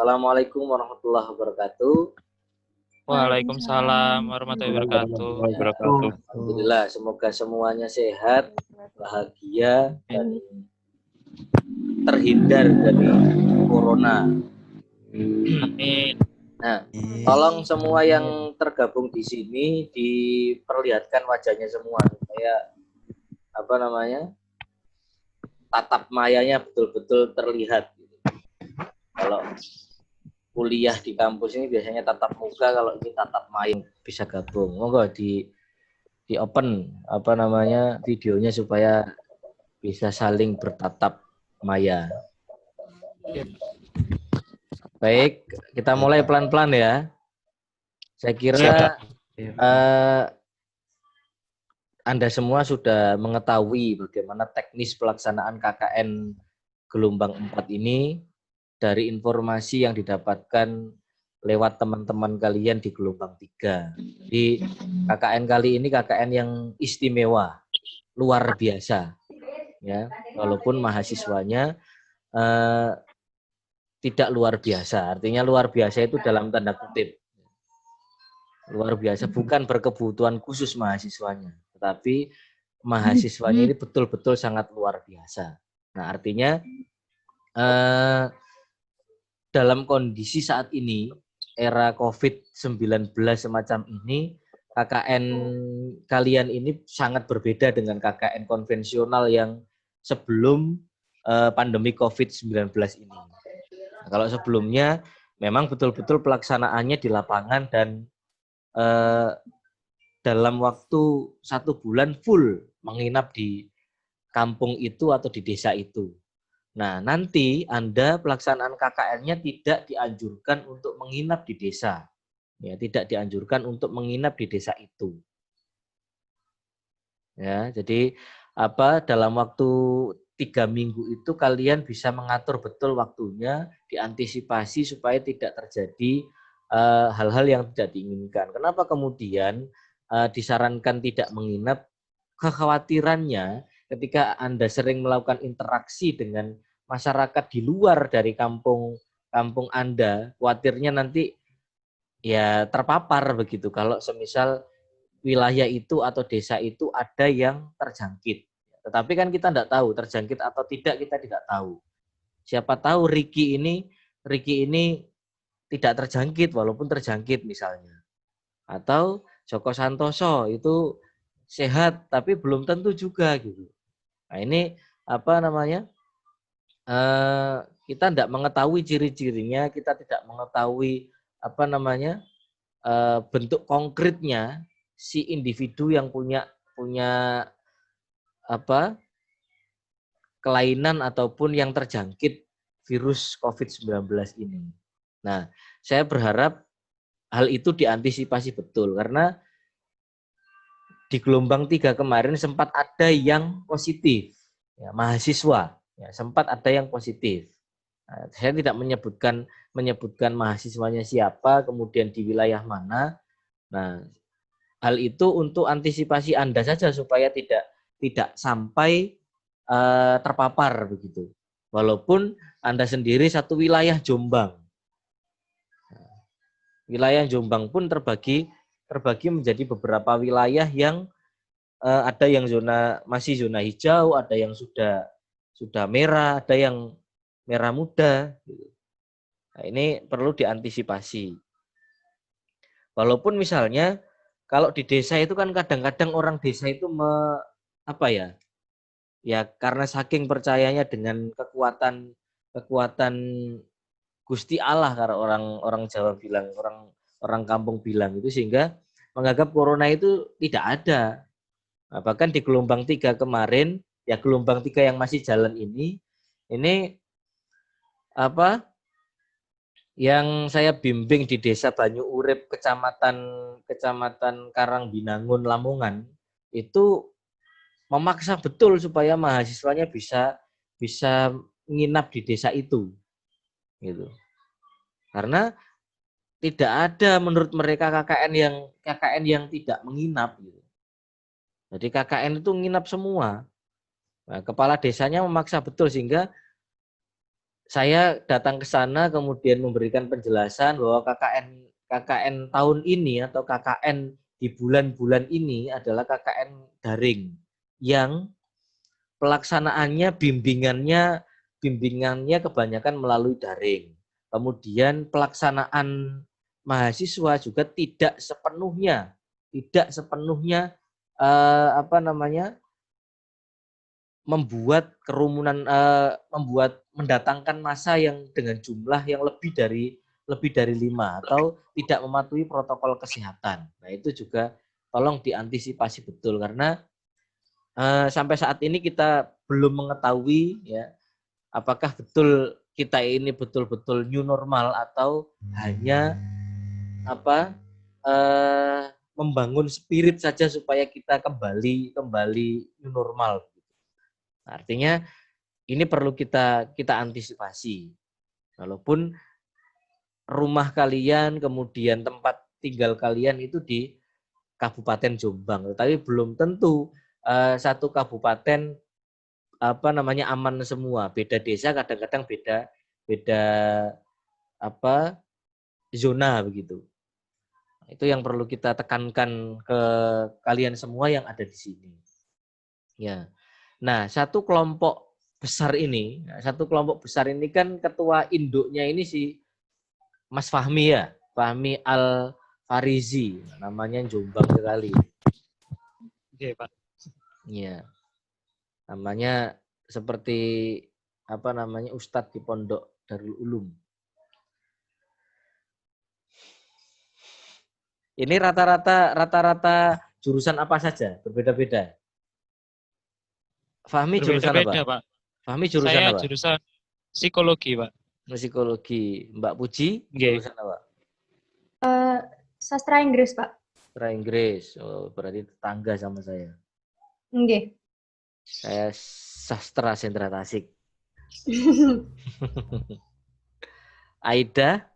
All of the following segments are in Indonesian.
Assalamualaikum warahmatullahi wabarakatuh. Waalaikumsalam warahmatullahi wabarakatuh. Alhamdulillah, semoga semuanya sehat, bahagia, dan terhindar dari corona. Amin. Nah, tolong semua yang tergabung di sini diperlihatkan wajahnya semua supaya tatap mayanya betul-betul terlihat. Kalau kuliah di kampus ini biasanya tatap muka, kalau ini tatap maya bisa gabung. Monggo di open videonya supaya bisa saling bertatap maya. Baik, kita mulai pelan-pelan ya. Saya kira Anda semua sudah mengetahui bagaimana teknis pelaksanaan KKN gelombang 4 ini dari informasi yang didapatkan lewat teman-teman kalian di gelombang 3. Di KKN kali ini KKN yang istimewa, luar biasa. Ya, walaupun mahasiswanya tidak luar biasa. Artinya luar biasa itu dalam tanda kutip. Luar biasa bukan berkebutuhan khusus mahasiswanya, tetapi mahasiswanya ini betul-betul sangat luar biasa. Nah, artinya dalam kondisi saat ini, era COVID-19 semacam ini, KKN kalian ini sangat berbeda dengan KKN konvensional yang sebelum pandemi COVID-19 ini. Nah, kalau sebelumnya memang betul-betul pelaksanaannya di lapangan dan dalam waktu 1 bulan full menginap di kampung itu atau di desa itu. Nah, nanti Anda pelaksanaan KKN-nya tidak dianjurkan untuk menginap di desa. Ya, tidak dianjurkan untuk menginap di desa itu. Ya, jadi dalam waktu 3 minggu itu kalian bisa mengatur betul waktunya, diantisipasi supaya tidak terjadi hal-hal yang tidak diinginkan. Kenapa kemudian disarankan tidak menginap? Kekhawatirannya ketika Anda sering melakukan interaksi dengan masyarakat di luar dari kampung Anda, khawatirnya nanti ya terpapar begitu kalau semisal wilayah itu atau desa itu ada yang terjangkit. Tetapi kan kita tidak tahu terjangkit atau tidak, kita tidak tahu. Siapa tahu Riki ini tidak terjangkit walaupun terjangkit misalnya. Atau Joko Santoso itu sehat tapi belum tentu juga gitu. Nah, ini kita tidak mengetahui ciri-cirinya, kita tidak mengetahui bentuk konkretnya si individu yang punya kelainan ataupun yang terjangkit virus COVID-19 ini. Nah, saya berharap hal itu diantisipasi betul karena di gelombang 3 kemarin sempat ada yang positif, ya, mahasiswa, ya, sempat ada yang positif. Nah, saya tidak menyebutkan mahasiswanya siapa, kemudian di wilayah mana. Nah, hal itu untuk antisipasi Anda saja supaya tidak sampai terpapar begitu. Walaupun Anda sendiri satu wilayah Jombang. Nah, wilayah Jombang pun terbagi menjadi beberapa wilayah yang ada yang masih zona hijau, ada yang sudah merah, ada yang merah muda. Nah, ini perlu diantisipasi. Walaupun misalnya kalau di desa itu kan kadang-kadang orang desa itu ya karena saking percayanya dengan kekuatan Gusti Allah, karena orang Jawa bilang, orang kampung bilang itu, sehingga menganggap corona itu tidak ada. Nah, bahkan di gelombang 3 kemarin, ya gelombang 3 yang masih jalan ini yang saya bimbing di Desa Banyu Urip, Kecamatan Karangbinangun, Lamongan, itu memaksa betul supaya mahasiswanya bisa nginap di desa itu. Gitu. Karena tidak ada menurut mereka KKN yang tidak menginap gitu. Jadi KKN itu nginap semua. Nah, kepala desanya memaksa betul sehingga saya datang ke sana kemudian memberikan penjelasan bahwa KKN tahun ini atau KKN di bulan-bulan ini adalah KKN daring yang pelaksanaannya bimbingannya kebanyakan melalui daring. Kemudian pelaksanaan mahasiswa juga tidak sepenuhnya membuat kerumunan, mendatangkan massa yang dengan jumlah yang lebih dari 5 atau tidak mematuhi protokol kesehatan. Nah, itu juga tolong diantisipasi betul karena sampai saat ini kita belum mengetahui ya apakah betul kita ini betul-betul new normal atau hanya membangun spirit saja supaya kita kembali new normal. Artinya ini perlu kita antisipasi. Walaupun rumah kalian kemudian tempat tinggal kalian itu di Kabupaten Jombang, tetapi belum tentu satu kabupaten aman semua. Beda desa kadang-kadang beda zona begitu. Itu yang perlu kita tekankan ke kalian semua yang ada di sini. Ya. Nah, satu kelompok besar ini kan ketua induknya ini si Mas Fahmi ya, Fahmi Al Farizi, namanya Jombang sekali. Oke, Pak. Iya. Namanya seperti Ustadz di Pondok Darul Ulum. Ini rata-rata jurusan apa saja? Berbeda-beda. Fahmi jurusan apa? Pak. Fahmi jurusan Saya apa? jurusan psikologi, Pak. Psikologi. Mbak Puji jurusan apa? Sastra Inggris, Pak. Sastra Inggris. Oh, berarti tetangga sama saya. Nggih. Saya sastra sentra Tasik. Aida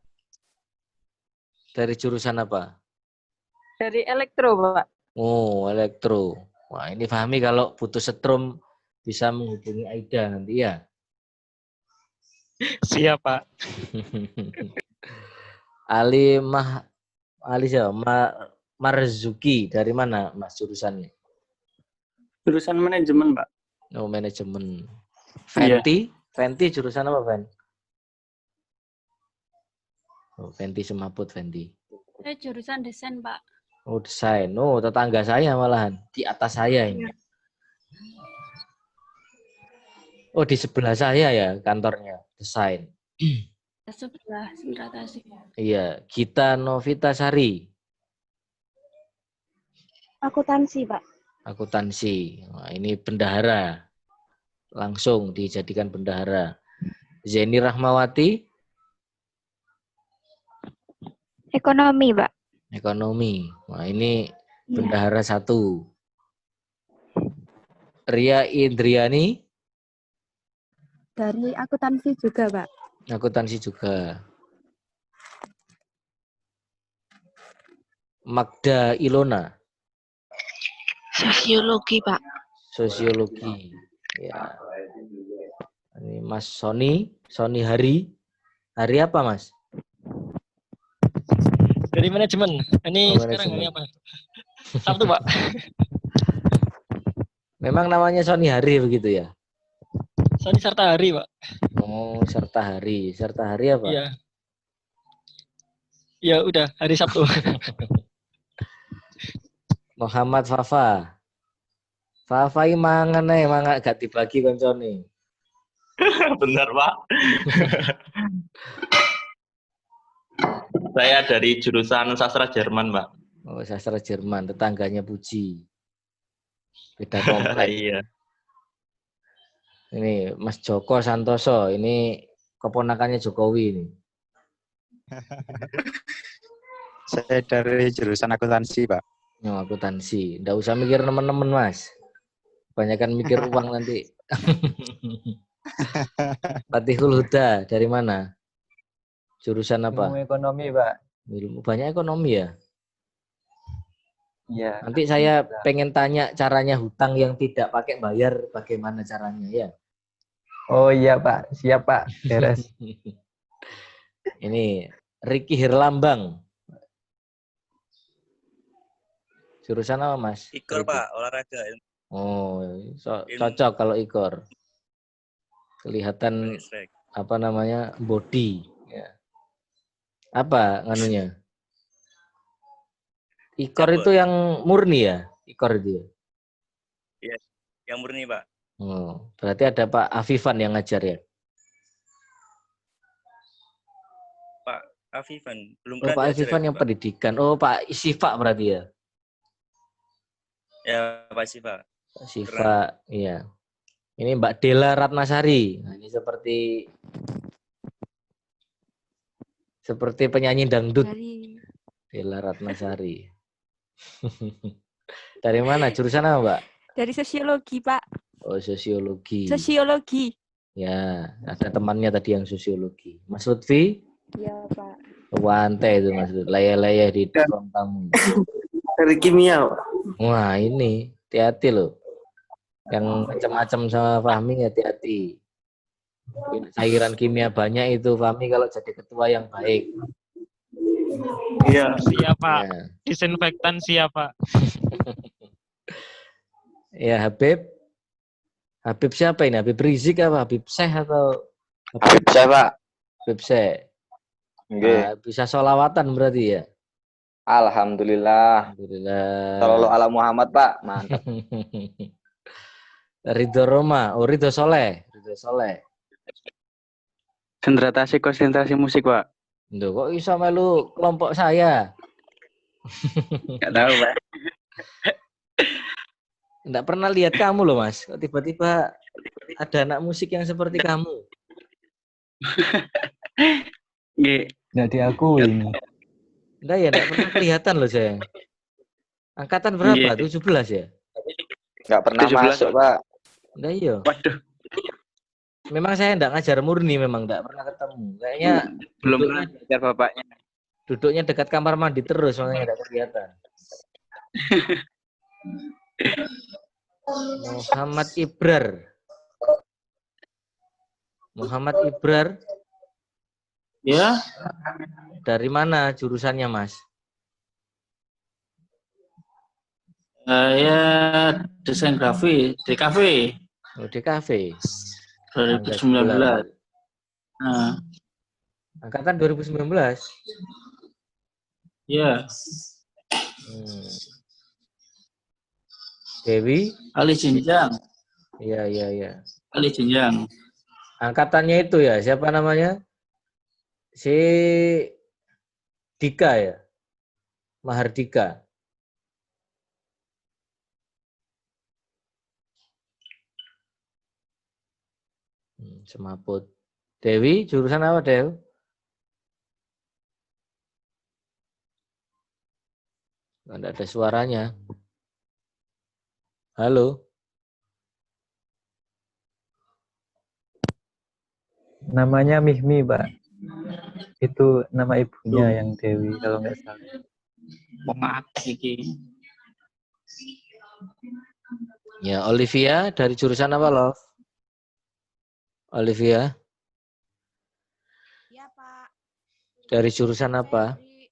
dari jurusan apa? Dari elektro, Pak. Oh, elektro. Wah, ini Fahmi kalau butuh setrum bisa menghubungi Aida nanti ya. Siap, Pak. Marzuki dari mana Mas jurusannya? Jurusan manajemen, Pak. Oh, manajemen. Iya. Fenti jurusan apa, Fen? Oh, Fenti semaput, Fenti. Saya jurusan desain, Pak. Oh, desain. Oh, tetangga saya malahan. Di atas saya ini. Oh, di sebelah saya ya kantornya, desain. Sebelah sentra Tasik. Iya, Gita Novitasari. Akuntansi, Pak. Akuntansi. Wah, ini bendahara. Langsung dijadikan bendahara. Zeni Rahmawati. Ekonomi, Pak. Ekonomi. Wah, ini bendahara 1. Ria Indriani. Dari akuntansi juga, Pak. Akuntansi juga. Magda Ilona. Sosiologi, Pak. Sosiologi. Ya. Ini Mas Sony Hari. Hari apa, Mas? Dari manajemen. Ini sekarang Manajemen. ini apa? Sabtu, Pak. Memang namanya Sony Hari begitu ya? Sony Sarta Hari, Pak. Oh, serta hari. Serta hari apa? Iya. Ya udah, hari Sabtu. Muhammad Fafa. Fafa ini mangan gak dibagi koncone. Benar, Pak. Saya dari jurusan sastra Jerman, Pak. Oh, sastra Jerman, tetangganya Puji. Beda komplek. Iya. Ini Mas Joko Santoso, ini keponakannya Jokowi ini. Saya dari jurusan akuntansi, Pak. Oh, akuntansi. Nggak usah mikir teman-teman, Mas. Kebanyakan mikir uang nanti. Fatihul Huda, dari mana? Jurusan apa? Ilmu ekonomi, Pak. Ilmu banyak ekonomi ya? Iya. Nanti saya pengen tanya caranya hutang yang tidak pakai bayar, bagaimana caranya ya? Oh iya Pak, siap Pak, beres. Ini Ricky Herlambang. Jurusan apa, Mas? Ikor Ricky? Pak, olahraga. Oh, cocok kalau ikor. Kelihatan Listrik. apa namanya? Body. Ya. Apa nganunya? Ikor Jabot. itu yang murni ya? Ikor itu ya? Iya, yang murni Pak. Oh, berarti ada Pak Afifan yang ngajar ya? Pak Afifan, belum Oh, pernah Pak diajar Afifan ya, yang Pak? pendidikan. Oh, Pak Sifa berarti ya? Ya, Pak Siva. Pak Sifa, iya. Ini Mbak Dela Ratnasari. Nah, ini seperti penyanyi dangdut. Dari Dela Ratnasari. Dari mana? Jurusan apa, Mbak? dari sosiologi, Pak. Oh, sosiologi. Sosiologi. Ya, ada temannya tadi yang sosiologi. Mas Lutfi? Iya, Pak. Wantai itu Mas Lutfi. Leyeh-leyeh di ruang tamu. Dari kimia, Pak. Wah, ini hati-hati loh. Yang macam-macam sama Fahmi hati-hati. Cairan kimia banyak itu Fahmi kalau jadi ketua yang baik. Iya. Siapa? Ya, Disinfektan siapa? ya Habib. Habib siapa ini? Habib Rizik apa? Habib Syekh atau Habib saya Pak. Habib Syekh? Nggih. Nah, bisa sholawatan berarti ya? Alhamdulillah. Alhamdulillah. Sallallahu ala Muhammad Pak. Mantap. Ridho Roma, oh Ridho Soleh. Ridho Soleh. Konsentrasi musik, Pak. Duh, kok bisa melu kelompok saya? Enggak tahu, Pak. Enggak pernah lihat kamu loh, Mas. Kok tiba-tiba ada anak musik yang seperti kamu? Nggih. Nggak diakui ini. Enggak ya, enggak pernah kelihatan loh saya. Angkatan berapa? Iya. 17 ya? Nggak pernah 17, masuk Pak. Enggak iya. Waduh, Memang saya enggak ngajar murni, memang enggak pernah ketemu. Kayaknya belum duduknya, pernah diajar bapaknya. duduknya dekat kamar mandi terus, makanya enggak kelihatan. Muhammad Ibrar. Muhammad Ibrar. Ya, Dari mana jurusannya, Mas? saya desain grafis di kafe Oh, di kafe. 2019. Nah, Angkatan 2019. ya, Hmm. Dewi? Ali jenjang, Iya, iya, iya. Ali jenjang. Angkatannya itu ya, siapa namanya? Si Dika ya? Mahardika. Semaput. Dewi, jurusan apa, Dew? Nggak ada suaranya. Halo? Namanya Mihmi, Pak. Itu nama ibunya yang Dewi, kalau nggak salah. Pemaaf iki. Ya, Olivia dari jurusan apa, Love? Olivia, Iya, Pak. dari jurusan apa? Dari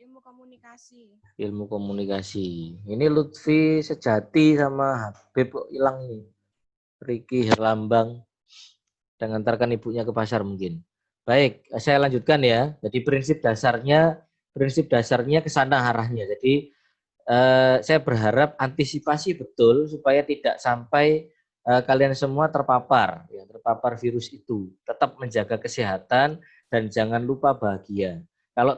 ilmu komunikasi. Ilmu komunikasi. Ini Lutfi Sejati sama Habib kok hilang nih. Ricky Herlambang. Dan ngantarkan ibunya ke pasar mungkin. Baik, saya lanjutkan ya. Jadi prinsip dasarnya ke sana arahnya. Jadi saya berharap antisipasi betul supaya tidak sampai kalian semua terpapar virus itu. Tetap menjaga kesehatan dan jangan lupa bahagia. Kalau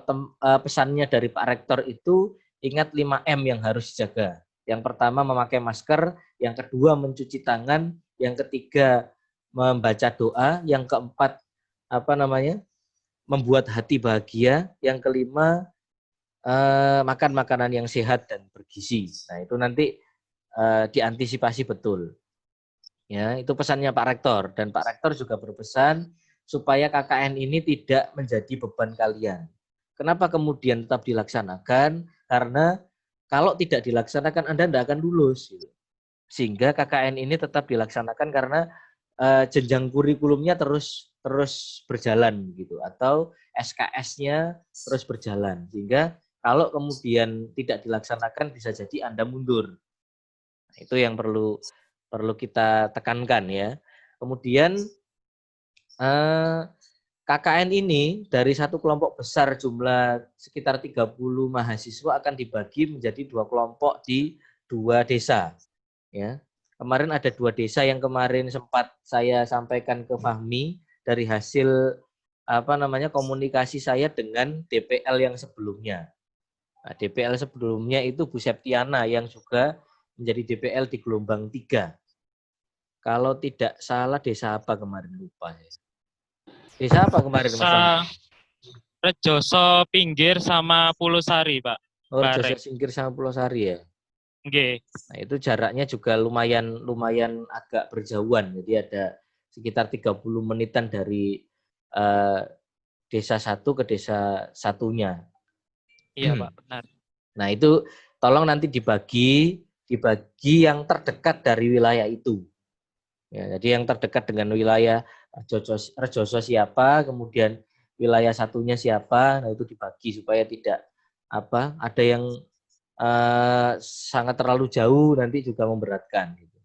pesannya dari Pak Rektor itu ingat 5M yang harus dijaga. Yang pertama memakai masker, yang kedua mencuci tangan, yang ketiga membaca doa, yang keempat membuat hati bahagia, yang kelima makan makanan yang sehat dan bergizi. Nah, itu nanti diantisipasi betul. Ya, itu pesannya Pak Rektor, dan Pak Rektor juga berpesan supaya KKN ini tidak menjadi beban kalian. Kenapa kemudian tetap dilaksanakan? Karena kalau tidak dilaksanakan Anda tidak akan lulus. Gitu. Sehingga KKN ini tetap dilaksanakan karena jenjang kurikulumnya terus berjalan gitu, atau SKS-nya terus berjalan, sehingga kalau kemudian tidak dilaksanakan bisa jadi Anda mundur. Nah, itu yang perlu kita tekankan ya. Kemudian KKN ini dari satu kelompok besar jumlah sekitar 30 mahasiswa akan dibagi menjadi 2 kelompok di 2 desa. Ya. Kemarin ada 2 desa yang kemarin sempat saya sampaikan ke Fahmi dari hasil komunikasi saya dengan DPL yang sebelumnya. Nah, DPL sebelumnya itu Bu Septiana yang juga menjadi DPL di gelombang 3. Kalau tidak salah desa apa kemarin, lupa ya. Desa apa kemarin Mas? Rejoso Pinggir sama Pulau Sari, Pak. Oh, Rejoso Pinggir sama Pulau Sari ya. Nggih. Nah, itu jaraknya juga lumayan agak berjauhan. Jadi ada sekitar 30 menitan dari desa satu ke desa satunya. Iya, Pak, benar. Nah, itu tolong nanti dibagi yang terdekat dari wilayah itu. Ya, jadi yang terdekat dengan wilayah Rejoso siapa, kemudian wilayah satunya siapa, nah itu dibagi supaya tidak ada yang sangat terlalu jauh nanti juga memberatkan. Gitu.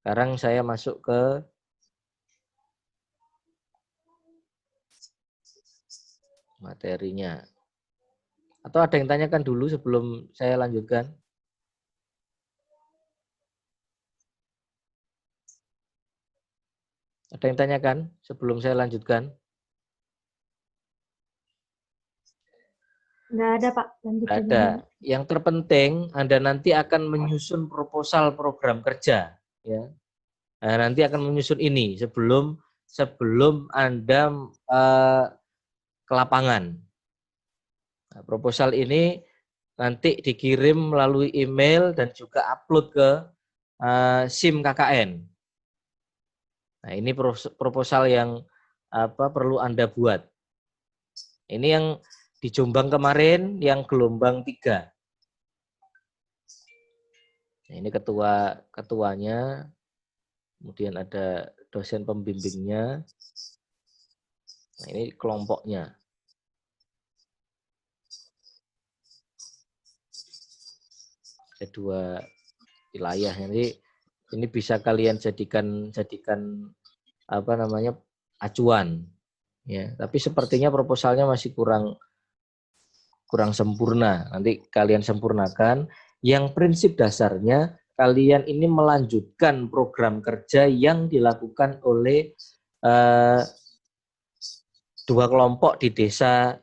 Sekarang saya masuk ke materinya. Atau ada yang tanyakan dulu sebelum saya lanjutkan? Ada yang tanyakan sebelum saya lanjutkan? Nggak ada, Pak. Lanjut Nggak aja. ada. Yang terpenting Anda nanti akan menyusun proposal program kerja. Ya. Nah, nanti akan menyusun ini sebelum Anda ke lapangan. Nah, proposal ini nanti dikirim melalui email dan juga upload ke SIM KKN. Nah, ini proposal yang perlu Anda buat. Ini yang di Jombang kemarin yang gelombang 3. Nah, ini ketuanya, kemudian ada dosen pembimbingnya. Nah, ini kelompoknya. Ada 2 wilayah. Jadi ini bisa kalian jadikan acuan. Ya, tapi sepertinya proposalnya masih kurang sempurna. Nanti kalian sempurnakan. Yang prinsip dasarnya kalian ini melanjutkan program kerja yang dilakukan oleh 2 kelompok di desa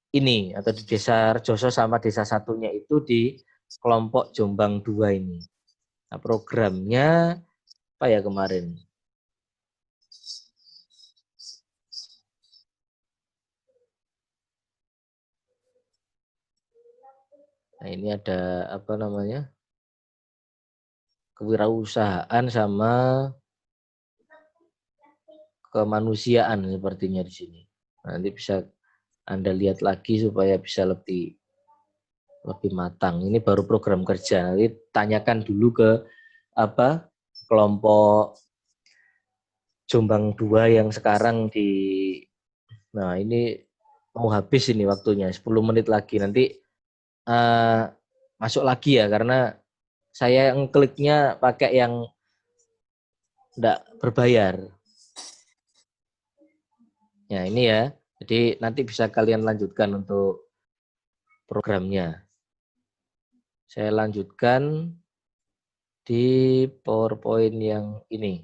ini, atau di desa Rejoso sama desa satunya itu di kelompok Jombang 2 ini. Nah, programnya apa ya kemarin? Nah, ini ada kewirausahaan sama kemanusiaan sepertinya di sini. Nanti bisa Anda lihat lagi supaya bisa lebih matang. Ini baru program kerja. Nanti tanyakan dulu ke kelompok Jombang 2 yang sekarang nah ini mau habis ini waktunya, 10 menit lagi. Nanti masuk lagi ya, karena saya ngekliknya pakai yang enggak berbayar. Ya, ini ya. Jadi nanti bisa kalian lanjutkan untuk programnya. Saya lanjutkan di PowerPoint yang ini.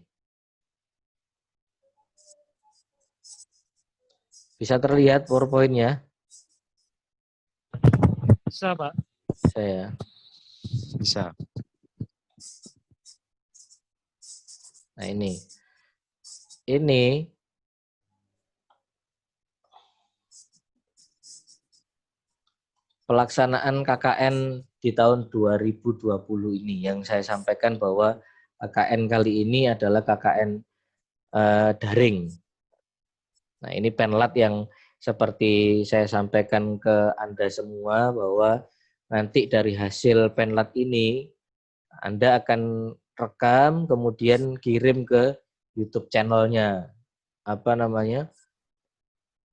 Bisa terlihat PowerPoint-nya? Bisa, Pak. Saya. Bisa. Nah, ini pelaksanaan KKN di tahun 2020 ini yang saya sampaikan bahwa KKN kali ini adalah KKN daring. Nah, ini penlat yang seperti saya sampaikan ke Anda semua bahwa nanti dari hasil penlat ini Anda akan rekam, kemudian kirim ke YouTube channelnya, apa namanya,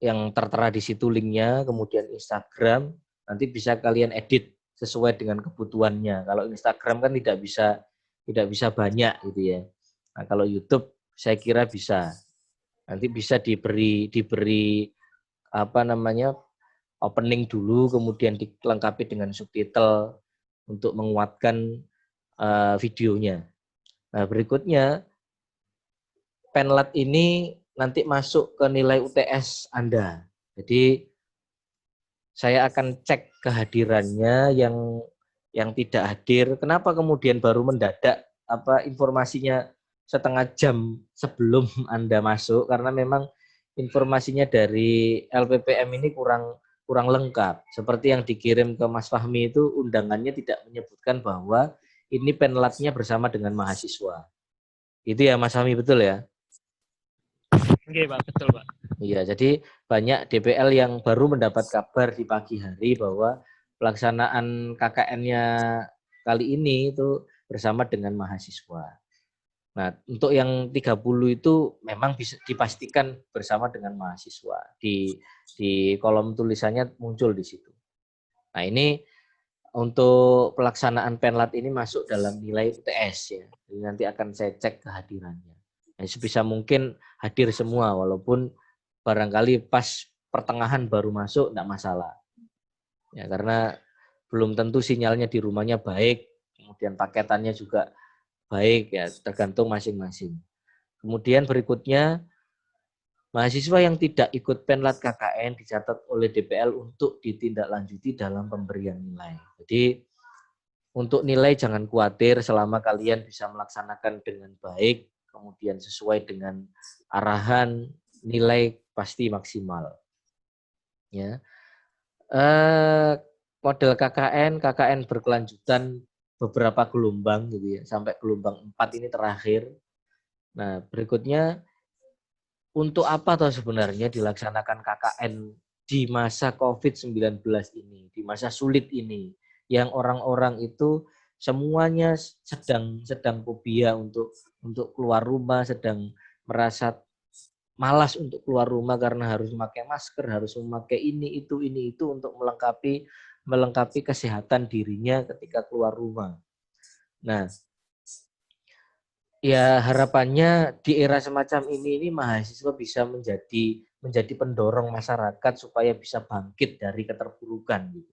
yang tertera di situ linknya, kemudian Instagram, nanti bisa kalian edit sesuai dengan kebutuhannya. Kalau Instagram kan tidak bisa banyak gitu ya. Nah, kalau YouTube saya kira bisa. Nanti bisa diberi apa namanya, opening dulu, kemudian dilengkapi dengan subtitle untuk menguatkan videonya. Nah, berikutnya Penlat ini nanti masuk ke nilai UTS Anda. Jadi saya akan cek kehadirannya yang tidak hadir. Kenapa kemudian baru mendadak informasinya setengah jam sebelum Anda masuk? Karena memang informasinya dari LPPM ini kurang lengkap. Seperti yang dikirim ke Mas Fahmi itu undangannya tidak menyebutkan bahwa ini penlatnya bersama dengan mahasiswa. Itu ya Mas Fahmi, betul ya? Oke, Pak, betul, Pak. Iya, jadi banyak DPL yang baru mendapat kabar di pagi hari bahwa pelaksanaan KKN-nya kali ini itu bersama dengan mahasiswa. Nah, untuk yang 30 itu memang bisa dipastikan bersama dengan mahasiswa. Di kolom tulisannya muncul di situ. Nah, ini untuk pelaksanaan Penlat ini masuk dalam nilai UTS ya. Jadi nanti akan saya cek kehadirannya. Nah, sebisa mungkin hadir semua walaupun barangkali pas pertengahan baru masuk enggak masalah. Ya, karena belum tentu sinyalnya di rumahnya baik, kemudian paketannya juga baik ya, tergantung masing-masing. Kemudian berikutnya, mahasiswa yang tidak ikut Penlat KKN dicatat oleh DPL untuk ditindaklanjuti dalam pemberian nilai. Jadi untuk nilai jangan khawatir selama kalian bisa melaksanakan dengan baik, kemudian sesuai dengan arahan, nilai pasti maksimal. Ya. Model KKN berkelanjutan beberapa gelombang gitu ya, sampai gelombang 4 ini terakhir. Nah, berikutnya untuk apa toh sebenarnya dilaksanakan KKN di masa COVID-19 ini, di masa sulit ini, yang orang-orang itu semuanya sedang fobia untuk keluar rumah, sedang merasa malas untuk keluar rumah karena harus memakai masker, harus memakai ini itu untuk melengkapi kesehatan dirinya ketika keluar rumah. Nah, ya harapannya di era semacam ini mahasiswa bisa menjadi pendorong masyarakat supaya bisa bangkit dari keterpurukan gitu.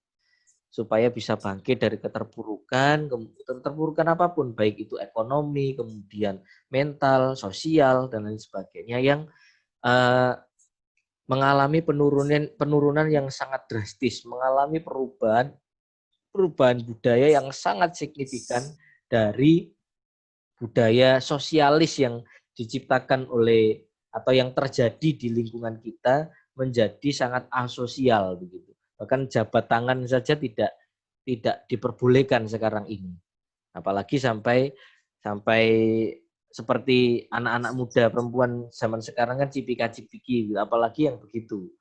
Supaya bisa bangkit dari keterpurukan apapun, baik itu ekonomi, kemudian mental, sosial dan lain sebagainya yang mengalami penurunan yang sangat drastis, mengalami perubahan budaya yang sangat signifikan dari budaya sosialis yang diciptakan oleh atau yang terjadi di lingkungan kita menjadi sangat asosial begitu. Bahkan jabat tangan saja tidak diperbolehkan sekarang ini. Apalagi sampai seperti anak-anak muda perempuan zaman sekarang kan cipika-cipiki, apalagi yang begitu.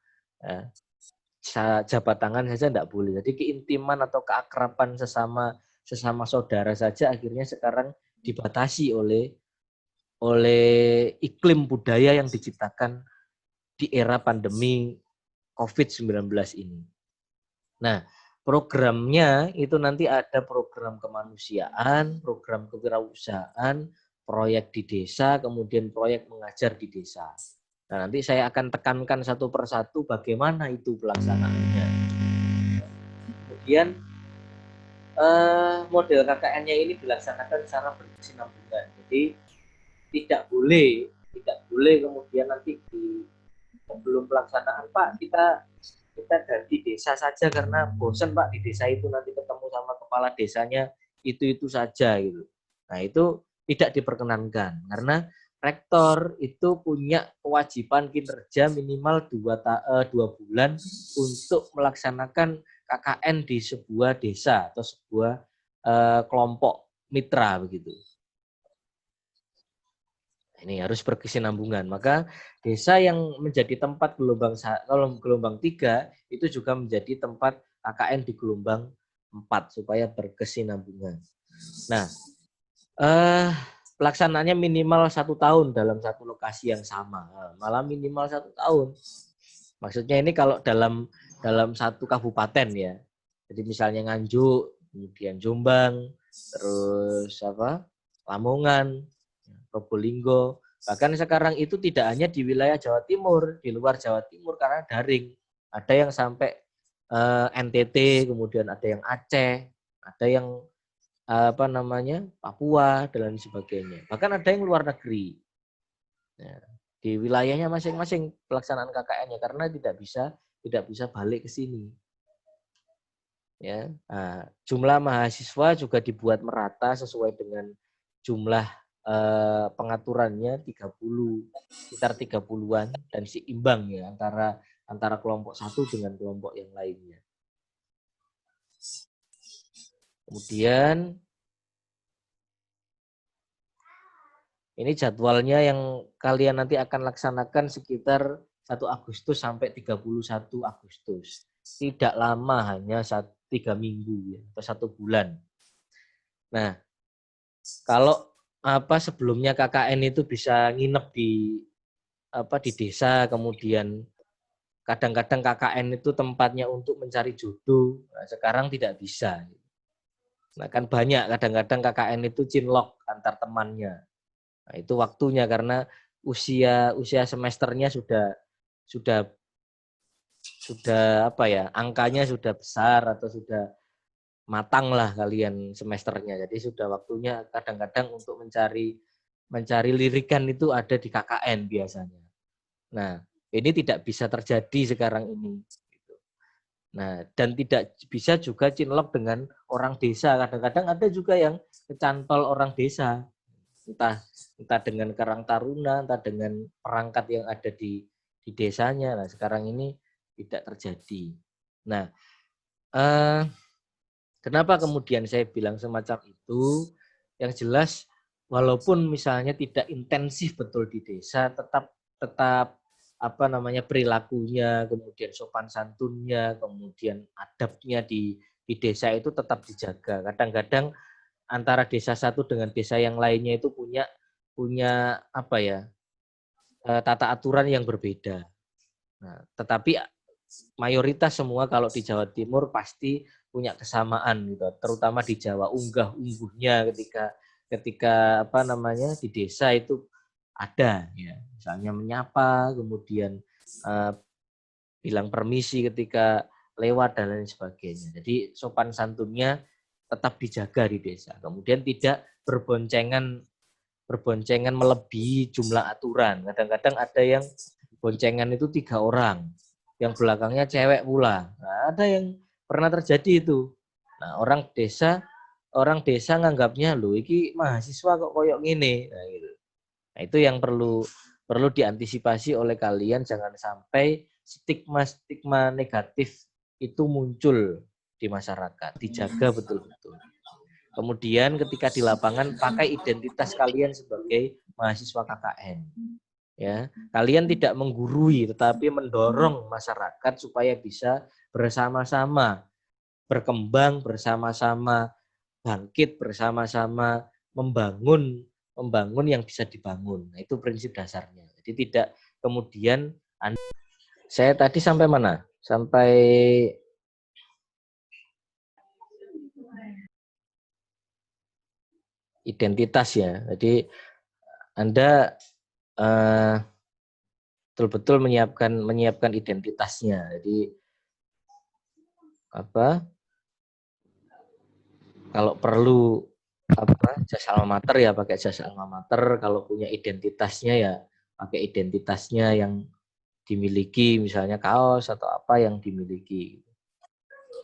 Jabat tangan saja tidak boleh. Jadi keintiman atau keakraban sesama saudara saja akhirnya sekarang dibatasi oleh iklim budaya yang diciptakan di era pandemi COVID-19 ini. Nah, programnya itu nanti ada program kemanusiaan, program kewirausahaan, proyek di desa, kemudian proyek mengajar di desa. Nah, nanti saya akan tekankan satu persatu bagaimana itu pelaksanaannya. Kemudian model KKN-nya ini dilaksanakan secara berkesinambungan. Jadi tidak boleh kemudian nanti sebelum pelaksanaan Pak kita dari desa saja karena bosan Pak di desa itu, nanti ketemu sama kepala desanya itu saja gitu. Nah, itu tidak diperkenankan karena rektor itu punya kewajiban kinerja minimal 2 bulan untuk melaksanakan KKN di sebuah desa atau sebuah kelompok mitra begitu. Ini harus berkesinambungan. Maka desa yang menjadi tempat gelombang 3 itu juga menjadi tempat KKN di gelombang 4 supaya berkesinambungan. Nah, Eh, Pelaksanaannya minimal 1 tahun dalam satu lokasi yang sama, malah minimal 1 tahun. Maksudnya ini kalau dalam satu kabupaten ya. Jadi misalnya Nganjuk, kemudian Jombang, terus Lamongan, Probolinggo. Bahkan sekarang itu tidak hanya di wilayah Jawa Timur, di luar Jawa Timur karena daring. Ada yang sampai NTT, kemudian ada yang Aceh, ada yang Papua dan lain sebagainya. Bahkan ada yang luar negeri. Nah, di wilayahnya masing-masing pelaksanaan KKN-nya karena tidak bisa balik ke sini. Ya, jumlah mahasiswa juga dibuat merata sesuai dengan jumlah pengaturannya 30, sekitar 30-an dan seimbang ya antara kelompok satu dengan kelompok yang lainnya. Kemudian ini jadwalnya yang kalian nanti akan laksanakan sekitar 1 Agustus sampai 31 Agustus. Tidak lama, hanya 3 minggu ya, atau 1 bulan. Nah, kalau sebelumnya KKN itu bisa nginep di desa, kemudian kadang-kadang KKN itu tempatnya untuk mencari jodoh. Nah, sekarang tidak bisa. Nah, kan banyak kadang-kadang KKN itu cinlok antar temannya. Nah, itu waktunya karena usia semesternya sudah angkanya sudah besar atau sudah matang lah kalian semesternya. Jadi sudah waktunya kadang-kadang untuk mencari lirikan itu ada di KKN biasanya. Nah, ini tidak bisa terjadi sekarang ini. Nah, dan tidak bisa juga cinlok dengan orang desa. Kadang-kadang ada juga yang kecantol orang desa. Entah dengan Karang Taruna, entah dengan perangkat yang ada di desanya. Nah, sekarang ini tidak terjadi. Nah, kenapa kemudian saya bilang semacam itu? Yang jelas, walaupun misalnya tidak intensif betul di desa, tetap perilakunya, kemudian sopan santunnya, kemudian adabnya di desa itu tetap dijaga. Kadang-kadang antara desa satu dengan desa yang lainnya itu punya tata aturan yang berbeda. Nah, tetapi mayoritas semua kalau di Jawa Timur pasti punya kesamaan gitu, terutama di Jawa unggah-ungguhnya ketika di desa itu ada ya, misalnya menyapa, kemudian bilang permisi ketika lewat dan lain sebagainya. Jadi sopan santunnya tetap dijaga di desa. Kemudian tidak berboncengan melebihi jumlah aturan. Kadang-kadang ada yang boncengan itu 3 orang, yang belakangnya cewek pula. Nah, ada yang pernah terjadi itu. Nah, orang desa nganggapnya loh iki mahasiswa kok koyok gini. Nah, gitu. Nah, itu yang perlu diantisipasi oleh kalian, jangan sampai stigma negatif itu muncul di masyarakat. Dijaga betul-betul. Kemudian ketika di lapangan pakai identitas kalian sebagai mahasiswa KKN. Ya, kalian tidak menggurui tetapi mendorong masyarakat supaya bisa bersama-sama berkembang, bersama-sama bangkit, bersama-sama membangun yang bisa dibangun. Nah, itu prinsip dasarnya. Jadi tidak kemudian saya tadi sampai mana? Sampai identitas ya. Jadi Anda betul-betul menyiapkan identitasnya. Jadi kalau perlu jas alma mater ya pakai jas alma mater, kalau punya identitasnya ya pakai identitasnya yang dimiliki, misalnya kaos atau apa yang dimiliki.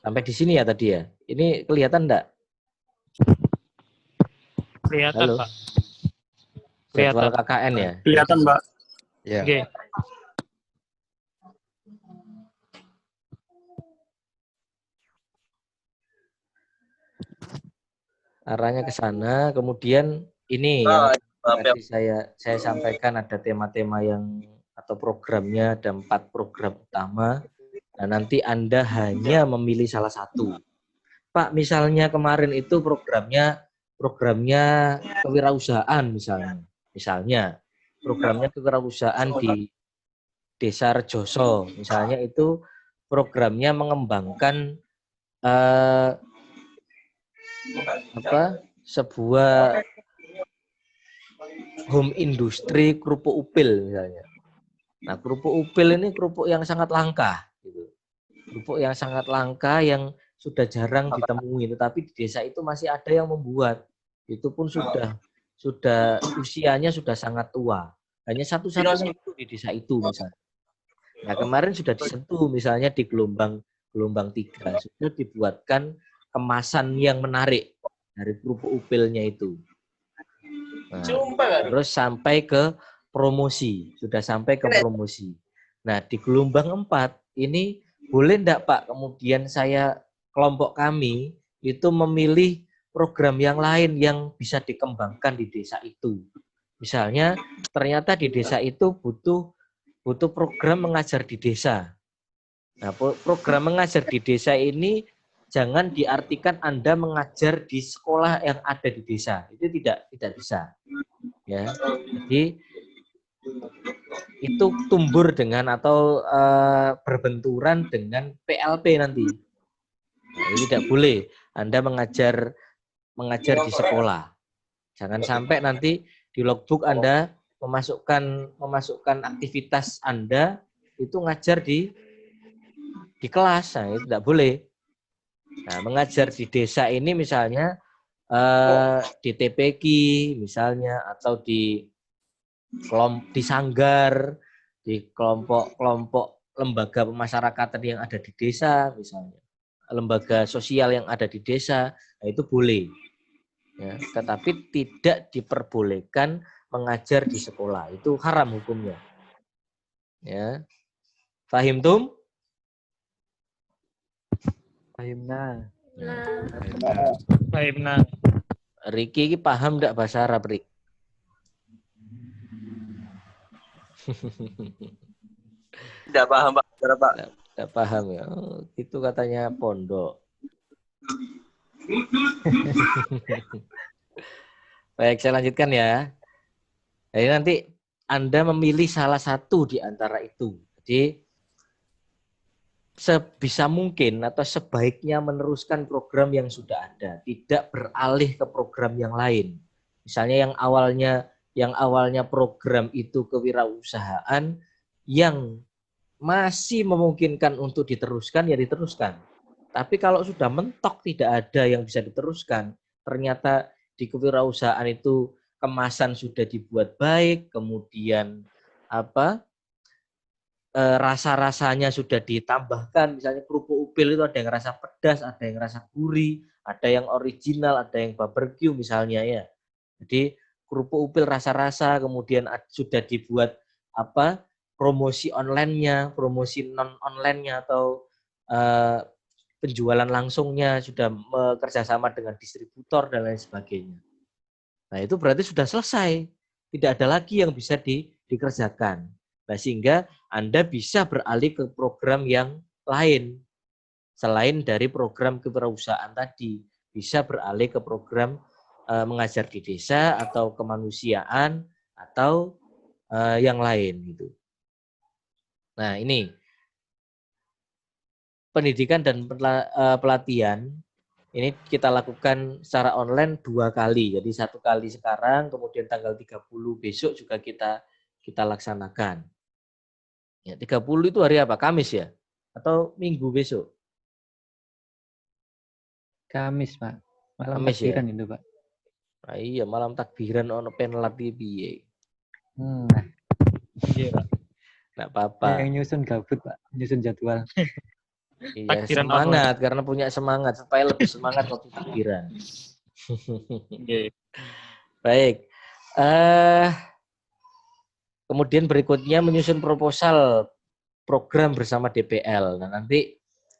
Sampai di sini ya tadi ya. Ini kelihatan enggak? Kelihatan, Halo. Pak. Jadwal Kelihatan. KKN ya? Kelihatan, Mbak. Ya. Oke. Arahnya ke sana. Kemudian ini yang tadi saya sampaikan ada tema-tema yang atau programnya, ada 4 program utama. Nah, nanti Anda hanya memilih salah satu. Pak, misalnya kemarin itu programnya programnya kewirausahaan misalnya programnya kewirausahaan di Desa Rejoso misalnya itu programnya mengembangkan sebuah home industri kerupuk upil misalnya. Nah, kerupuk upil ini kerupuk yang sangat langka gitu. Kerupuk yang sangat langka yang sudah jarang ditemui, tetapi di desa itu masih ada yang membuat. Itu pun sudah usianya sudah sangat tua. Hanya satu-satunya itu di desa itu misalnya. Nah, kemarin sudah disentuh misalnya di gelombang 3 sudah dibuatkan kemasan yang menarik dari kerupuk upilnya itu. Nah, terus sampai ke promosi, sudah sampai ke promosi. Nah, di gelombang 4 ini boleh enggak Pak kemudian kelompok kami itu memilih program yang lain yang bisa dikembangkan di desa itu. Misalnya ternyata di desa itu butuh program mengajar di desa. Nah, program mengajar di desa ini jangan diartikan Anda mengajar di sekolah yang ada di desa. Itu tidak bisa. Ya. Jadi itu tumbur dengan atau berbenturan dengan PLP nanti. Nah, ini tidak boleh Anda mengajar di sekolah. Jangan sampai nanti di logbook Anda memasukkan aktivitas Anda itu ngajar di kelas. Nah, itu tidak boleh. Nah, mengajar di desa ini misalnya di TPQ misalnya atau di sanggar, di kelompok lembaga pemasyarakatan yang ada di desa misalnya, lembaga sosial yang ada di desa, nah itu boleh. Ya, tetapi tidak diperbolehkan mengajar di sekolah, itu haram hukumnya. Ya, fahim tum? Fahimna. Baik, nah. Riki ini paham enggak bahasa Arab, Rik? Tidak paham Pak. Pak. Enggak paham ya. Oh, itu katanya pondok. Baik, saya lanjutkan ya. Jadi nanti Anda memilih salah satu di antara itu. Jadi sebisa mungkin atau sebaiknya meneruskan program yang sudah ada, tidak beralih ke program yang lain. Misalnya yang awalnya program itu kewirausahaan yang masih memungkinkan untuk diteruskan ya diteruskan. Tapi kalau sudah mentok tidak ada yang bisa diteruskan, ternyata di kewirausahaan itu kemasan sudah dibuat baik, kemudian rasa-rasanya sudah ditambahkan, misalnya kerupuk upil itu ada yang rasa pedas, ada yang rasa gurih, ada yang original, ada yang barbecue misalnya ya. Jadi kerupuk upil rasa-rasa, kemudian sudah dibuat promosi online-nya, promosi non-online-nya atau penjualan langsungnya, sudah bekerjasama dengan distributor dan lain sebagainya. Nah itu berarti sudah selesai, tidak ada lagi yang bisa dikerjakan. Nah, sehingga Anda bisa beralih ke program yang lain selain dari program kewirausahaan tadi, bisa beralih ke program mengajar di desa atau kemanusiaan atau yang lain gitu. Nah, ini pendidikan dan pelatihan ini kita lakukan secara online 2 kali. Jadi 1 kali sekarang, kemudian tanggal 30 besok juga kita laksanakan. Ya, 30 itu hari apa? Kamis ya? Atau Minggu besok? Kamis, Pak. Malam Kamis takbiran ya? itu, Pak. Nah, iya, malam takbiran ono penlat piye. Iya, Pak. Enggak apa-apa. Yang nyusun gabut, Pak. Nyusun jadwal. Iya, Takbiran semangat karena punya semangat supaya lebih semangat waktu takbiran. Iya. Baik. Kemudian berikutnya menyusun proposal program bersama DPL. Nah, nanti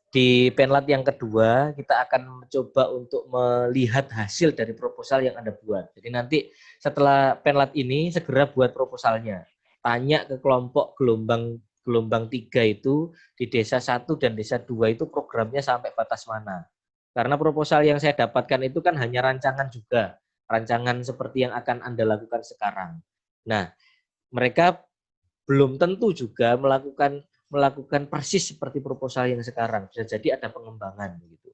di penlat yang kedua kita akan mencoba untuk melihat hasil dari proposal yang Anda buat. Jadi nanti setelah penlat ini segera buat proposalnya. Tanya ke kelompok gelombang 3 itu di desa 1 dan desa 2 itu programnya sampai batas mana. Karena proposal yang saya dapatkan itu kan hanya rancangan juga. rancangan seperti yang akan Anda lakukan sekarang. Nah, mereka belum tentu juga melakukan persis seperti proposal yang sekarang. Bisa jadi ada pengembangan begitu.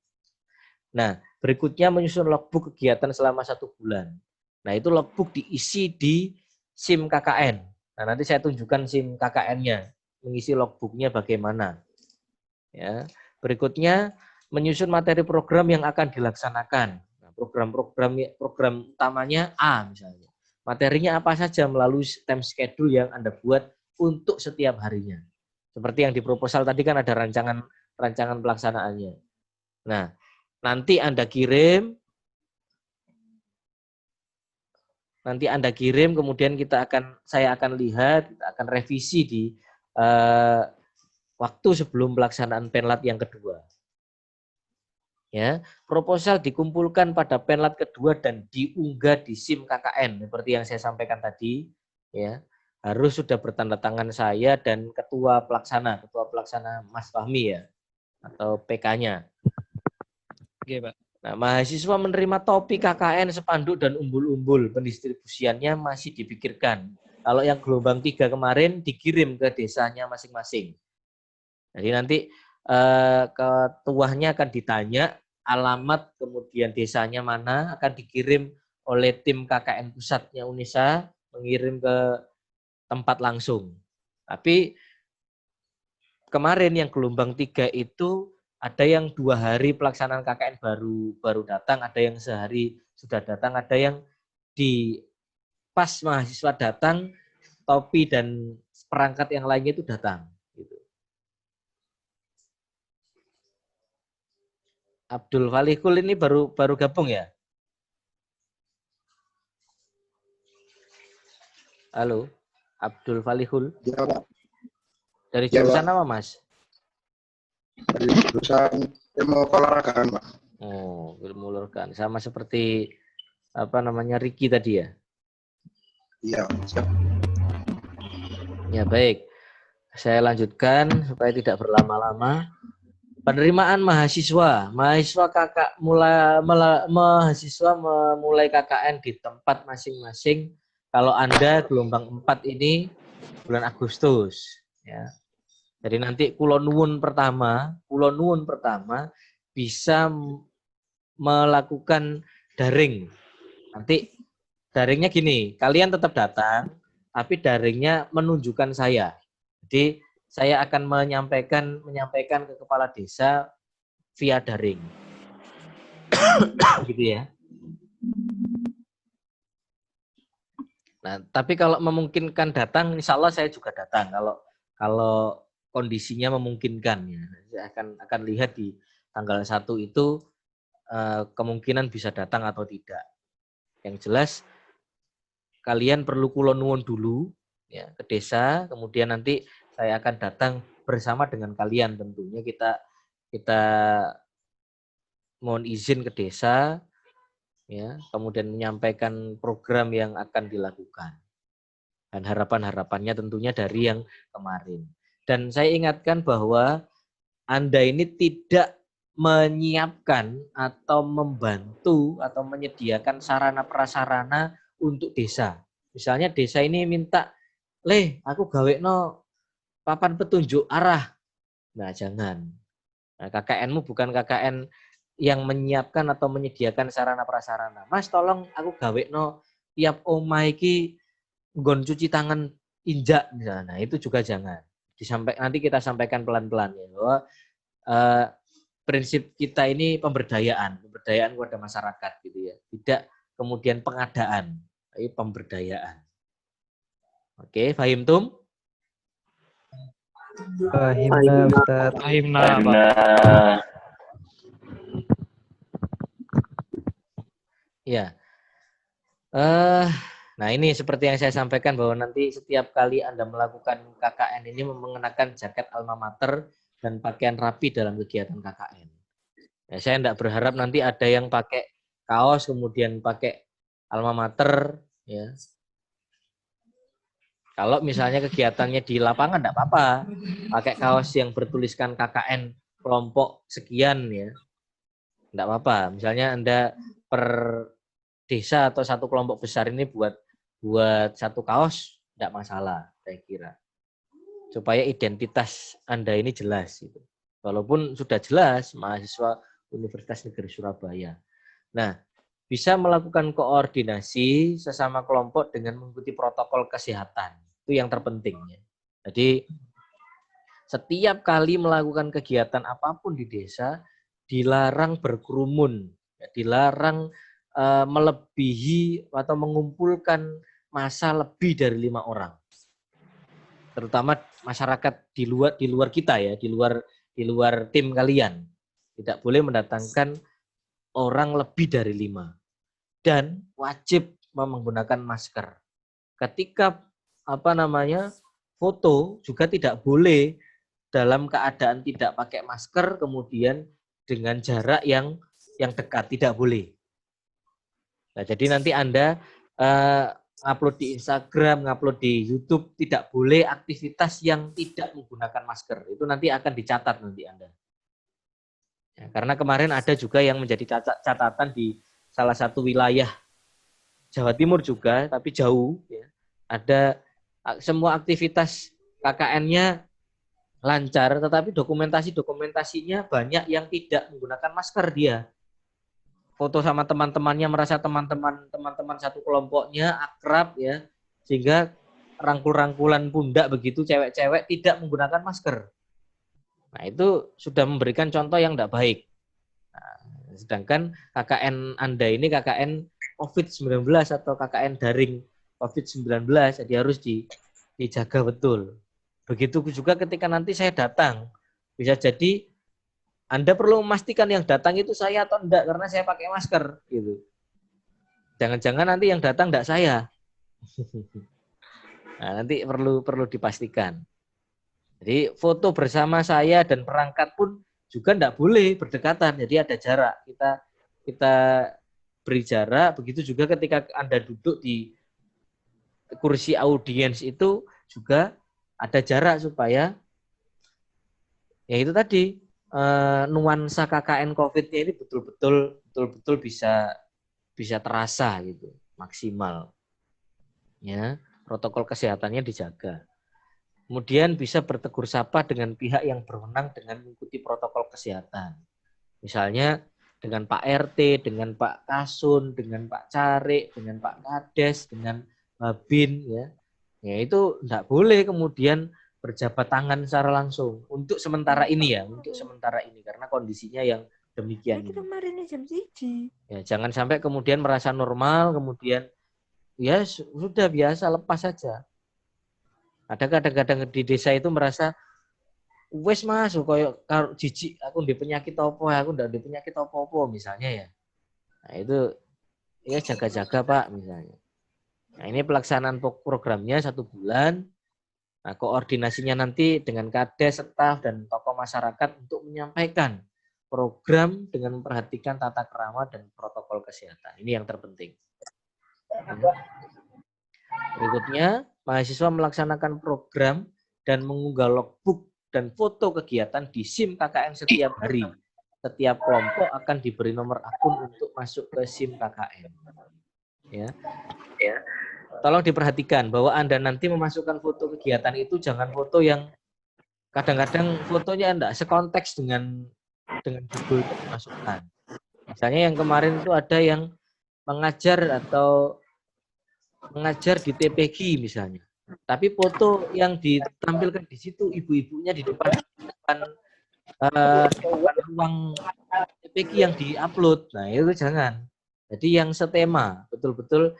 Nah, berikutnya menyusun logbook kegiatan selama 1 bulan. Nah, itu logbook diisi di SIM KKN. Nah, nanti saya tunjukkan SIM KKN-nya, mengisi logbooknya bagaimana. Ya. Berikutnya menyusun materi program yang akan dilaksanakan. Nah, program utamanya A misalnya. Materinya apa saja melalui time schedule yang Anda buat untuk setiap harinya. Seperti yang di proposal tadi kan ada rancangan pelaksanaannya. Nah, nanti Anda kirim, kemudian saya akan lihat, kita akan revisi di waktu sebelum pelaksanaan penlat yang kedua. Ya, proposal dikumpulkan pada penlat kedua dan diunggah di SIM KKN seperti yang saya sampaikan tadi. Ya, harus sudah bertanda tangan saya dan ketua pelaksana Mas Fahmi ya, atau PK-nya. Oke, Pak. Nah, mahasiswa menerima topi KKN, spanduk dan umbul-umbul. Pendistribusiannya masih dipikirkan. Kalau yang gelombang 3 kemarin dikirim ke desanya masing-masing. Jadi nanti ketuanya akan ditanya alamat, kemudian desanya mana, akan dikirim oleh tim KKN pusatnya UNESA, mengirim ke tempat langsung. Tapi kemarin yang gelombang 3 itu ada yang 2 hari pelaksanaan KKN baru datang, ada yang sehari sudah datang, ada yang di pas mahasiswa datang, topi dan perangkat yang lainnya itu datang. Gitu. Abdul Falihul ini baru gabung ya? Halo, Abdul Falihul. Ya, Pak. Dari Ya, jurusan Pak. apa, Mas? Dari jurusan ilmu keolahragaan, Pak. Oh, ilmu olahraga. Sama seperti Ricky tadi ya? Iya, siap. Ya, baik. Saya lanjutkan supaya tidak berlama-lama. Penerimaan mahasiswa. Mahasiswa memulai KKN di tempat masing-masing. Kalau Anda gelombang 4 ini bulan Agustus, ya. Jadi nanti Kulon Nuwun pertama bisa melakukan daring. Nanti daringnya gini, kalian tetap datang, tapi daringnya menunjukkan saya. Jadi saya akan menyampaikan ke kepala desa via daring. Gitu ya. Nah, tapi kalau memungkinkan datang, insya Allah saya juga datang. Kalau kondisinya memungkinkan, ya, saya akan lihat di tanggal 1 itu kemungkinan bisa datang atau tidak. Yang jelas kalian perlu Kulon Nuwun dulu, ya, ke desa, kemudian nanti saya akan datang bersama dengan kalian. Tentunya kita mohon izin ke desa, ya, kemudian menyampaikan program yang akan dilakukan dan harapannya tentunya dari yang kemarin. Dan saya ingatkan bahwa Anda ini tidak menyiapkan atau membantu atau menyediakan sarana prasarana untuk desa. Misalnya desa ini minta, aku gawekno papan petunjuk arah. Nah, jangan. Nah, KKN-mu bukan KKN yang menyiapkan atau menyediakan sarana prasarana. Mas, tolong aku gawekno tiap omah iki nggon cuci tangan injak misalnya. Nah, itu juga jangan. Nanti kita sampaikan pelan-pelan ya, bahwa prinsip kita ini pemberdayaan kepada masyarakat gitu ya. Tidak kemudian pengadaan, tapi pemberdayaan. Oke, fahim tum? Fahimna, Ustaz. Fahimna, Pak. Ya. Nah, ini seperti yang saya sampaikan bahwa nanti setiap kali Anda melakukan KKN ini mengenakan jaket alma mater dan pakaian rapi dalam kegiatan KKN. Ya, saya tidak berharap nanti ada yang pakai kaos kemudian pakai alma mater, ya. Kalau misalnya kegiatannya di lapangan tidak apa-apa, pakai kaos yang bertuliskan KKN kelompok sekian, ya, tidak apa-apa. Misalnya Anda per desa atau satu kelompok besar ini buat satu kaos, tidak masalah, saya kira. Supaya identitas Anda ini jelas. Gitu. Walaupun sudah jelas, mahasiswa Universitas Negeri Surabaya. Nah, bisa melakukan koordinasi sesama kelompok dengan mengikuti protokol kesehatan. Itu yang terpenting. Ya. Jadi, setiap kali melakukan kegiatan apapun di desa, dilarang berkerumun, dilarang melebihi atau mengumpulkan massa lebih dari 5 orang. Terutama masyarakat di luar kita ya, di luar tim kalian. Tidak boleh mendatangkan orang lebih dari 5. Dan wajib menggunakan masker. Ketika foto juga tidak boleh dalam keadaan tidak pakai masker, kemudian dengan jarak yang dekat, tidak boleh. Nah, jadi nanti Anda upload di Instagram, ngupload di YouTube, tidak boleh aktivitas yang tidak menggunakan masker. Itu nanti akan dicatat nanti Anda. Ya, karena kemarin ada juga yang menjadi catatan di salah satu wilayah Jawa Timur juga, tapi jauh. Ya. Ada semua aktivitas KKN-nya lancar, tetapi dokumentasinya banyak yang tidak menggunakan masker dia. Foto sama teman-temannya, merasa teman-teman satu kelompoknya akrab ya, sehingga rangkul-rangkulan pundak begitu cewek-cewek tidak menggunakan masker. Nah, itu sudah memberikan contoh yang tidak baik. Nah, sedangkan KKN Anda ini KKN COVID-19 atau KKN daring COVID-19, jadi harus dijaga betul. Begitu juga ketika nanti saya datang, bisa jadi Anda perlu memastikan yang datang itu saya atau enggak, karena saya pakai masker. Gitu. Jangan-jangan nanti yang datang enggak saya. Nah, nanti perlu dipastikan. Jadi foto bersama saya dan perangkat pun juga enggak boleh berdekatan. Jadi ada jarak. Kita beri jarak. Begitu juga ketika Anda duduk di kursi audiens itu juga ada jarak supaya ya itu tadi nuansa KKN COVID-nya ini betul-betul bisa terasa gitu, maksimal. Ya, protokol kesehatannya dijaga. Kemudian bisa bertegur sapa dengan pihak yang berwenang dengan mengikuti protokol kesehatan. Misalnya dengan Pak RT, dengan Pak Kasun, dengan Pak Carik, dengan Pak Kades, dengan Babin ya. Ya itu enggak boleh kemudian berjabat tangan secara langsung untuk sementara ini ya, karena kondisinya yang demikian. Kita kemarin jam 1. Ya, jangan sampai kemudian merasa normal, kemudian ya sudah biasa lepas saja. Ada kadang-kadang di desa itu merasa wes mas, koyo jijik aku di penyakit apa, aku ndak di penyakit apa-apa misalnya ya. Nah, itu ya jaga-jaga Pak misalnya. Nah, ini pelaksanaan programnya 1 bulan. Nah, koordinasinya nanti dengan Kades, staf, dan tokoh masyarakat untuk menyampaikan program dengan memperhatikan tata krama dan protokol kesehatan. Ini yang terpenting. Berikutnya, mahasiswa melaksanakan program dan mengunggah logbook dan foto kegiatan di SIM KKN setiap hari. Setiap kelompok akan diberi nomor akun untuk masuk ke SIM KKN. Ya. Tolong diperhatikan bahwa Anda nanti memasukkan foto kegiatan itu jangan foto yang kadang-kadang fotonya enggak sekonteks dengan judul yang dimasukkan. Misalnya yang kemarin itu ada yang mengajar di TPG misalnya. Tapi foto yang ditampilkan di situ ibu-ibunya di depan ruang TPG yang diupload. Nah, itu jangan. Jadi yang setema, betul-betul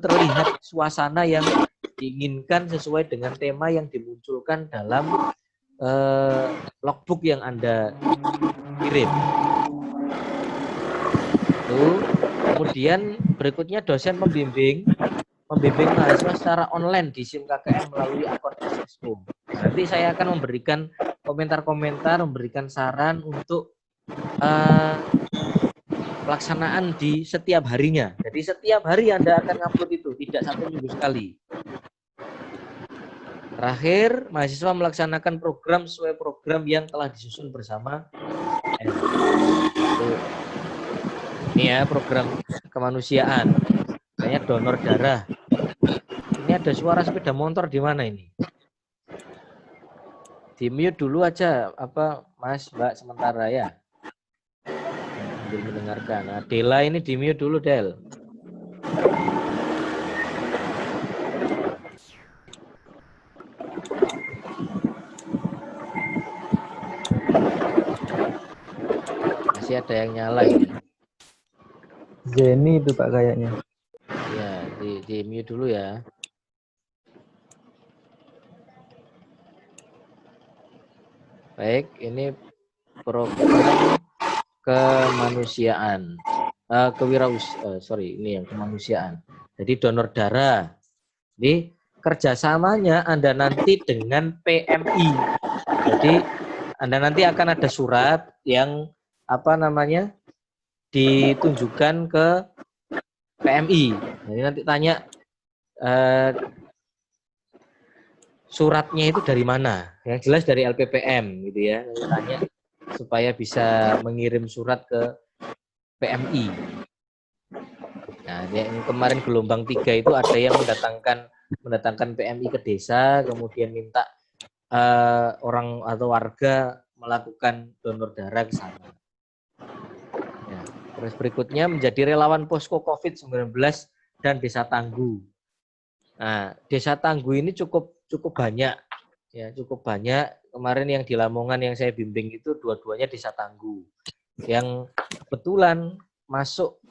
terlihat suasana yang diinginkan sesuai dengan tema yang dimunculkan dalam logbook yang Anda kirim. Kemudian berikutnya dosen membimbing mahasiswa secara online di SIM KKN melalui akun SSO. Nanti saya akan memberikan komentar-komentar, memberikan saran untuk pelaksanaan di setiap harinya. Jadi setiap hari Anda akan upload itu, tidak 1 minggu sekali. Terakhir, mahasiswa melaksanakan program sesuai program yang telah disusun bersama. Ini ya program kemanusiaan. Kayaknya donor darah. Ini ada suara sepeda motor di mana ini? Di mute dulu aja apa Mas Mbak sementara ya. Sambil mendengarkan. Nah, Dela ini di mute dulu Del. Masih ada yang nyala ini. Jenny itu Pak kayaknya. Ya, di mute dulu ya. Baik, ini program kemanusiaan. Ini yang kemanusiaan. Jadi donor darah. Jadi kerjasamanya Anda nanti dengan PMI. Jadi Anda nanti akan ada surat yang ditunjukkan ke PMI. Jadi nanti tanya suratnya itu dari mana? Yang jelas dari LPPM gitu ya. Nanti tanya supaya bisa mengirim surat ke PMI. Nah, yang kemarin gelombang 3 itu ada yang mendatangkan PMI ke desa, kemudian minta orang atau warga melakukan donor darah ke sana. Ya, terus berikutnya menjadi relawan posko COVID-19 dan Desa Tangguh. Nah, Desa Tangguh ini cukup banyak, ya cukup banyak. Kemarin yang di Lamongan yang saya bimbing itu dua-duanya Desa Tangguh, yang kebetulan masuk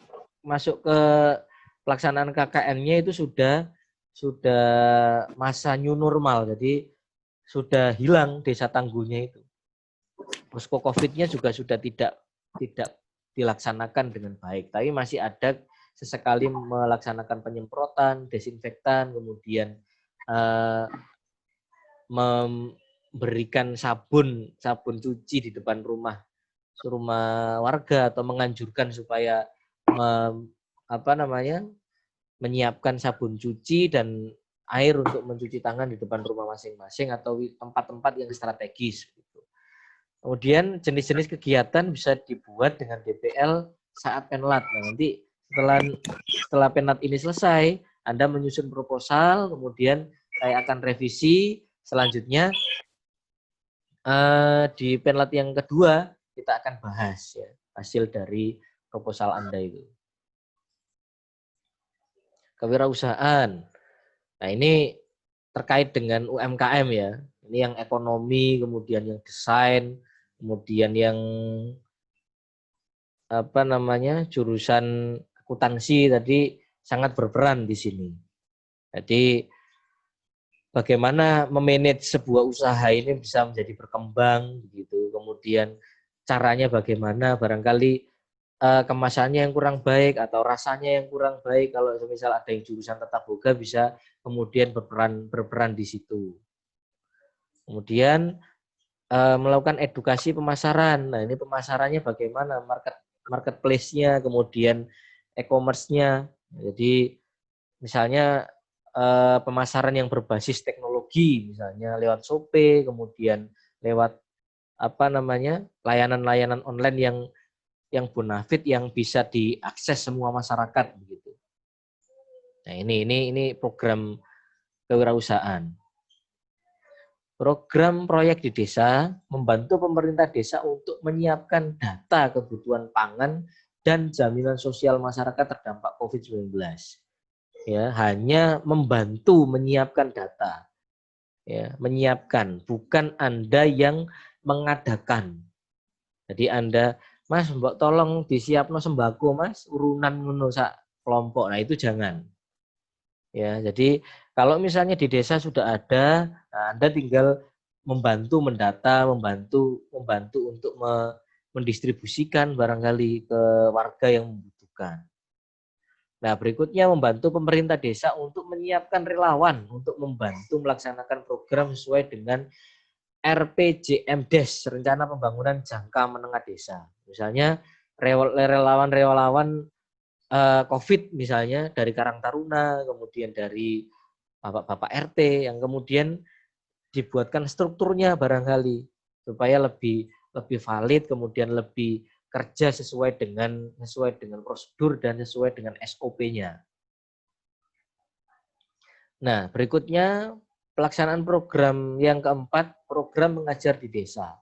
ke pelaksanaan KKN-nya itu sudah masa new normal, jadi sudah hilang Desa Tangguhnya itu. Posko COVID-nya juga sudah tidak dilaksanakan dengan baik, tapi masih ada sesekali melaksanakan penyemprotan, desinfektan, kemudian memberikan sabun cuci di depan rumah warga atau menganjurkan supaya menyiapkan sabun cuci dan air untuk mencuci tangan di depan rumah masing-masing atau tempat-tempat yang strategis. Kemudian jenis-jenis kegiatan bisa dibuat dengan DPL saat penlat. Nah, nanti setelah penlat ini selesai, Anda menyusun proposal, kemudian saya akan revisi. Selanjutnya di penlat yang kedua kita akan bahas ya hasil dari proposal Anda itu. Kewirausahaan. Nah, ini terkait dengan UMKM ya. Ini yang ekonomi, kemudian yang desain, kemudian yang jurusan akuntansi tadi sangat berperan di sini. Jadi bagaimana memanage sebuah usaha ini bisa menjadi berkembang gitu. Kemudian caranya bagaimana, barangkali kemasannya yang kurang baik atau rasanya yang kurang baik, kalau misal ada yang jurusan tata boga bisa kemudian berperan di situ. Kemudian melakukan edukasi pemasaran. Nah, ini pemasarannya bagaimana, marketplace-nya, kemudian e-commerce-nya. Jadi misalnya pemasaran yang berbasis teknologi, misalnya lewat Shopee, kemudian lewat layanan-layanan online yang bonafit yang bisa diakses semua masyarakat begitu. Nah, ini program kewirausahaan. Program proyek di desa membantu pemerintah desa untuk menyiapkan data kebutuhan pangan dan jaminan sosial masyarakat terdampak COVID-19. Ya, hanya membantu menyiapkan data. Ya, menyiapkan, bukan Anda yang mengadakan. Jadi Anda, Mas, mbok tolong disiapno sembako, Mas, urunan ngono sak kelompok. Nah, itu jangan. Ya, jadi kalau misalnya di desa sudah ada, nah Anda tinggal membantu mendata, membantu untuk mendistribusikan barangkali ke warga yang membutuhkan. Nah, berikutnya membantu pemerintah desa untuk menyiapkan relawan untuk membantu melaksanakan program sesuai dengan RPJMDes, Rencana Pembangunan Jangka Menengah Desa. Misalnya relawan-relawan COVID misalnya dari Karang Taruna, kemudian dari Bapak-Bapak RT yang kemudian dibuatkan strukturnya barangkali supaya lebih valid, kemudian lebih kerja sesuai dengan prosedur dan sesuai dengan SOP-nya. Nah, berikutnya pelaksanaan program yang keempat, program mengajar di desa.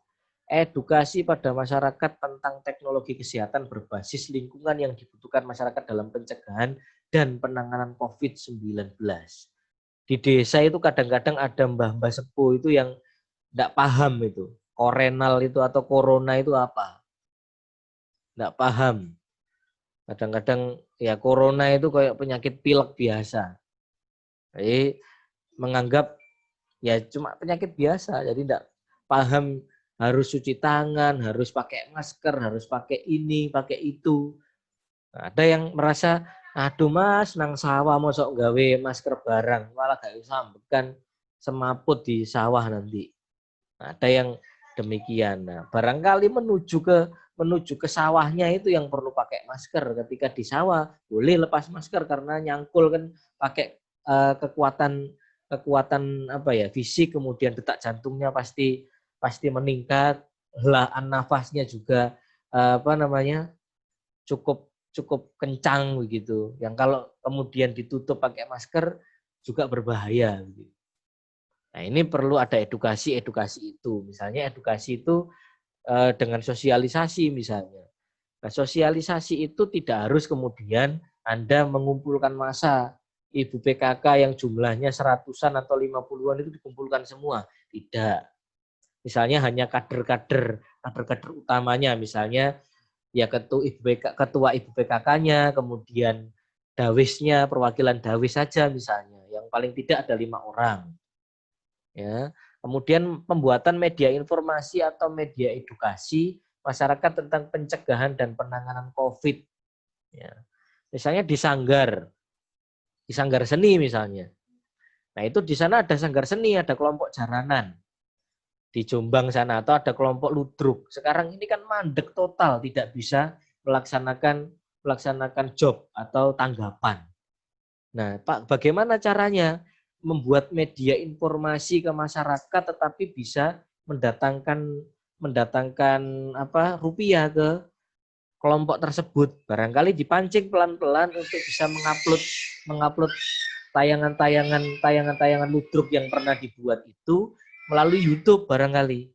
Edukasi pada masyarakat tentang teknologi kesehatan berbasis lingkungan yang dibutuhkan masyarakat dalam pencegahan dan penanganan COVID-19. Di desa itu kadang-kadang ada mbah-mbah sepuh itu yang tidak paham itu. Korenal itu atau corona itu apa? Tidak paham. Kadang-kadang ya corona itu kayak penyakit pilek biasa. Jadi menganggap ya cuma penyakit biasa, jadi tidak paham harus cuci tangan, harus pakai masker, harus pakai ini, pakai itu. Nah, ada yang merasa, aduh mas, nang sawah mosok gawe masker barang, malah gak sambekan semaput di sawah nanti. Nah, ada yang demikian. Nah, barangkali menuju ke sawahnya itu yang perlu pakai masker. Ketika di sawah boleh lepas masker karena nyangkul kan pakai kekuatan apa ya fisik, kemudian detak jantungnya pasti meningkat, helaan nafasnya juga cukup kencang begitu. Yang kalau kemudian ditutup pakai masker juga berbahaya begitu. Nah, ini perlu ada edukasi itu. Misalnya edukasi itu dengan sosialisasi misalnya. Nah, sosialisasi itu tidak harus kemudian Anda mengumpulkan massa ibu PKK yang jumlahnya 100-an atau 50-an itu dikumpulkan semua. Tidak. Misalnya hanya kader-kader utamanya, misalnya ya ketua ibu PKK-nya, kemudian dawisnya, perwakilan dawis saja misalnya, yang paling tidak ada 5 orang. Ya. Kemudian pembuatan media informasi atau media edukasi masyarakat tentang pencegahan dan penanganan COVID. Ya. Misalnya di sanggar seni misalnya. Nah itu di sana ada sanggar seni, ada kelompok jaranan. Di Jombang sana atau ada kelompok ludruk. Sekarang ini kan mandek total, tidak bisa melaksanakan job atau tanggapan. Nah, Pak, bagaimana caranya membuat media informasi ke masyarakat tetapi bisa mendatangkan rupiah ke kelompok tersebut? Barangkali dipancing pelan-pelan untuk bisa mengupload tayangan-tayangan ludruk yang pernah dibuat itu melalui YouTube barangkali.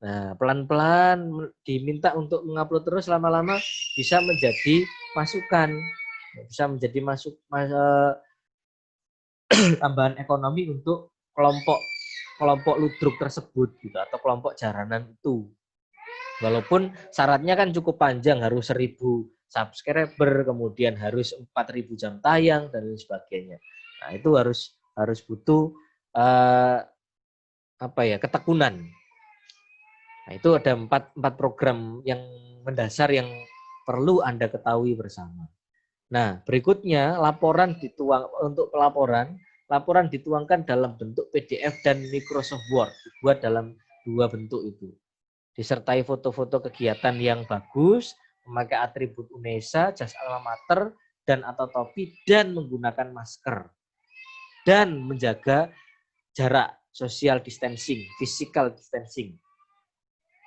Nah, pelan-pelan diminta untuk mengupload terus, lama-lama bisa menjadi masukan, bisa menjadi tambahan ekonomi untuk kelompok ludruk tersebut gitu, atau kelompok jaranan itu. Walaupun syaratnya kan cukup panjang, harus 1.000 subscriber, kemudian harus 4.000 jam tayang dan lain sebagainya. Nah, itu harus butuh ketekunan. Nah, itu ada 4 program yang mendasar yang perlu Anda ketahui bersama. Nah, berikutnya laporan dituangkan dalam bentuk PDF dan Microsoft Word, dibuat dalam 2 bentuk itu. Disertai foto-foto kegiatan yang bagus, memakai atribut UNESA, jas alma mater dan atau topi, dan menggunakan masker. Dan menjaga jarak social distancing, physical distancing.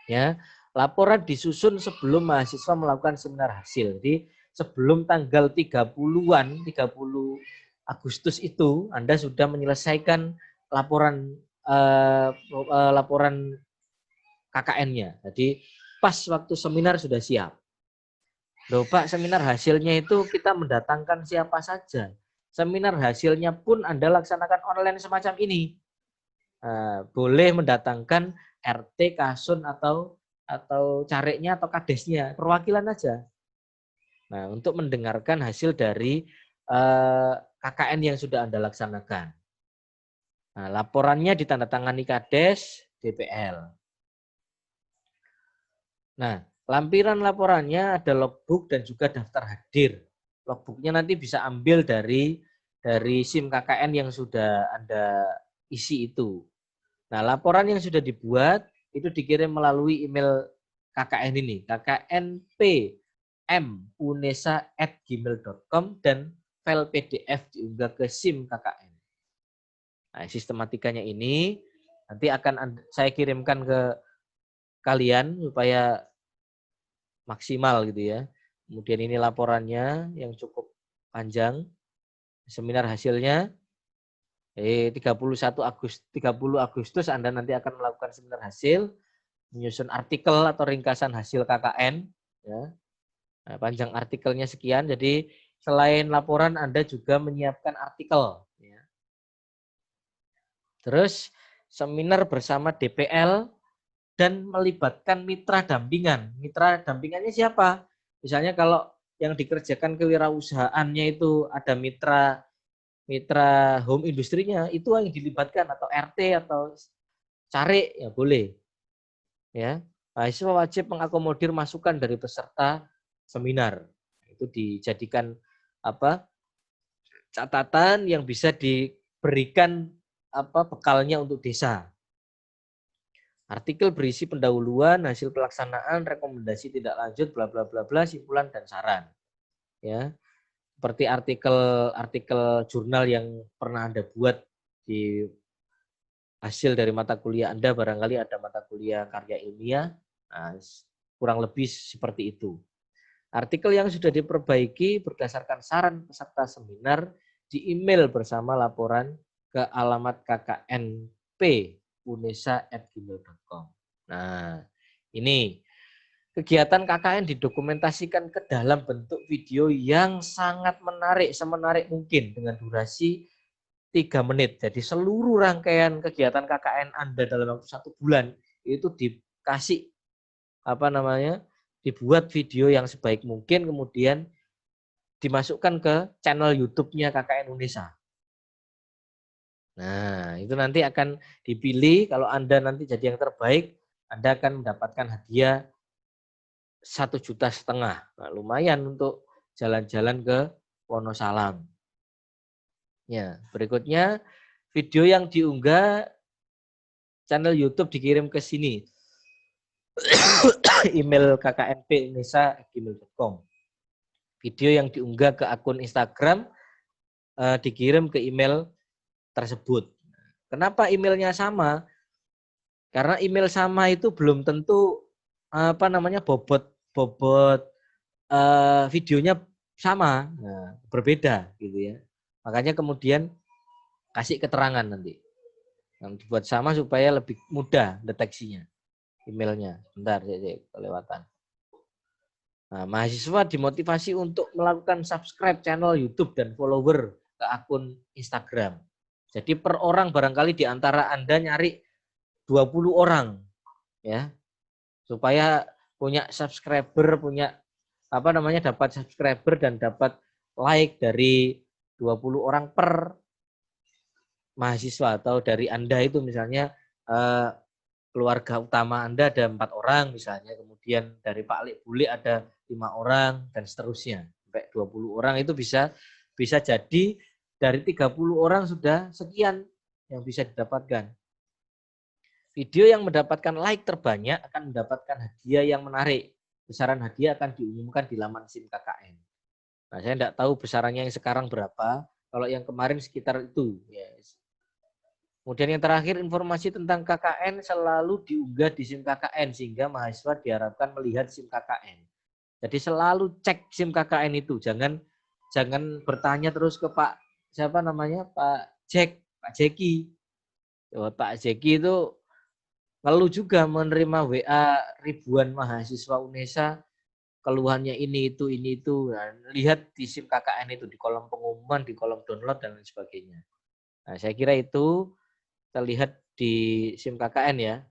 Ya, laporan disusun sebelum mahasiswa melakukan seminar hasil. Jadi sebelum tanggal 30 Agustus itu Anda sudah menyelesaikan laporan KKN-nya. Jadi pas waktu seminar sudah siap. Loh Pak, seminar hasilnya itu kita mendatangkan siapa saja. Seminar hasilnya pun Anda laksanakan online semacam ini. Boleh mendatangkan RT, Kasun atau careknya atau kadesnya, perwakilan aja. Nah, untuk mendengarkan hasil dari KKN yang sudah Anda laksanakan. Nah, laporannya ditandatangani Kades, DPL. Nah, lampiran laporannya ada logbook dan juga daftar hadir. Logbooknya nanti bisa ambil dari SIM KKN yang sudah Anda isi itu. Nah, laporan yang sudah dibuat itu dikirim melalui email KKN ini, kknpm.unesa@gmail.com, dan file PDF diunggah ke SIM KKN. Nah, sistematikanya ini nanti akan saya kirimkan ke kalian supaya maksimal gitu ya. Kemudian ini laporannya yang cukup panjang. Seminar hasilnya 30 Agustus Anda nanti akan melakukan seminar hasil, menyusun artikel atau ringkasan hasil KKN ya. Nah, panjang artikelnya sekian. Jadi selain laporan Anda juga menyiapkan artikel ya. Terus seminar bersama DPL dan melibatkan mitra dampingan. Mitra dampingannya siapa? Misalnya kalau yang dikerjakan kewirausahaannya itu ada mitra home industrinya, itu yang dilibatkan, atau RT atau cari ya boleh. Ya, mahasiswa wajib mengakomodir masukan dari peserta seminar. Itu dijadikan catatan yang bisa diberikan bekalnya untuk desa. Artikel berisi pendahuluan, hasil pelaksanaan, rekomendasi tidak lanjut, bla bla bla bla, simpulan dan saran. Ya. Seperti artikel jurnal yang pernah Anda buat di hasil dari mata kuliah Anda, barangkali ada mata kuliah karya ilmiah, nah, kurang lebih seperti itu. Artikel yang sudah diperbaiki berdasarkan saran peserta seminar di email bersama laporan ke alamat kknp.unesa@gmail.com. Nah, ini kegiatan KKN didokumentasikan ke dalam bentuk video yang sangat menarik, semenarik mungkin dengan durasi 3 menit. Jadi seluruh rangkaian kegiatan KKN Anda dalam waktu 1 bulan itu dikasih dibuat video yang sebaik mungkin, kemudian dimasukkan ke channel YouTube-nya KKN Unesa. Nah, itu nanti akan dipilih. Kalau Anda nanti jadi yang terbaik, Anda akan mendapatkan hadiah 1,5 juta. Nah, lumayan untuk jalan-jalan ke Wonosalam. Ya, berikutnya video yang diunggah channel YouTube dikirim ke sini. Email kknp.unesa@gmail.com. Video yang diunggah ke akun Instagram dikirim ke email tersebut. Kenapa emailnya sama? Karena email sama itu belum tentu bobot videonya sama, nah, berbeda gitu ya. Makanya kemudian kasih keterangan nanti yang dibuat sama supaya lebih mudah deteksinya emailnya. Bentar, saya kelewatan. Nah, mahasiswa dimotivasi untuk melakukan subscribe channel YouTube dan follower ke akun Instagram. Jadi per orang barangkali di antara Anda nyari 20 orang ya. Supaya punya subscriber, dapat subscriber dan dapat like dari 20 orang per mahasiswa, atau dari Anda itu misalnya keluarga utama Anda ada 4 orang misalnya, kemudian dari Pak Lik Bule ada 5 orang dan seterusnya sampai 20 orang. Itu bisa jadi dari 30 orang sudah sekian yang bisa didapatkan. Video yang mendapatkan like terbanyak akan mendapatkan hadiah yang menarik. Besaran hadiah akan diumumkan di laman SIM KKN. Nah, saya tidak tahu besarannya yang sekarang berapa. Kalau yang kemarin sekitar itu. Yes. Kemudian yang terakhir, informasi tentang KKN selalu diunggah di SIM KKN sehingga mahasiswa diharapkan melihat SIM KKN. Jadi selalu cek SIM KKN itu. Jangan bertanya terus ke Pak Jeki. Pak Jeki itu lalu juga menerima WA ribuan mahasiswa Unesa, keluhannya ini itu. Nah, lihat di SIM KKN itu, di kolom pengumuman, di kolom download dan lain sebagainya. Nah, saya kira itu terlihat di SIM KKN ya.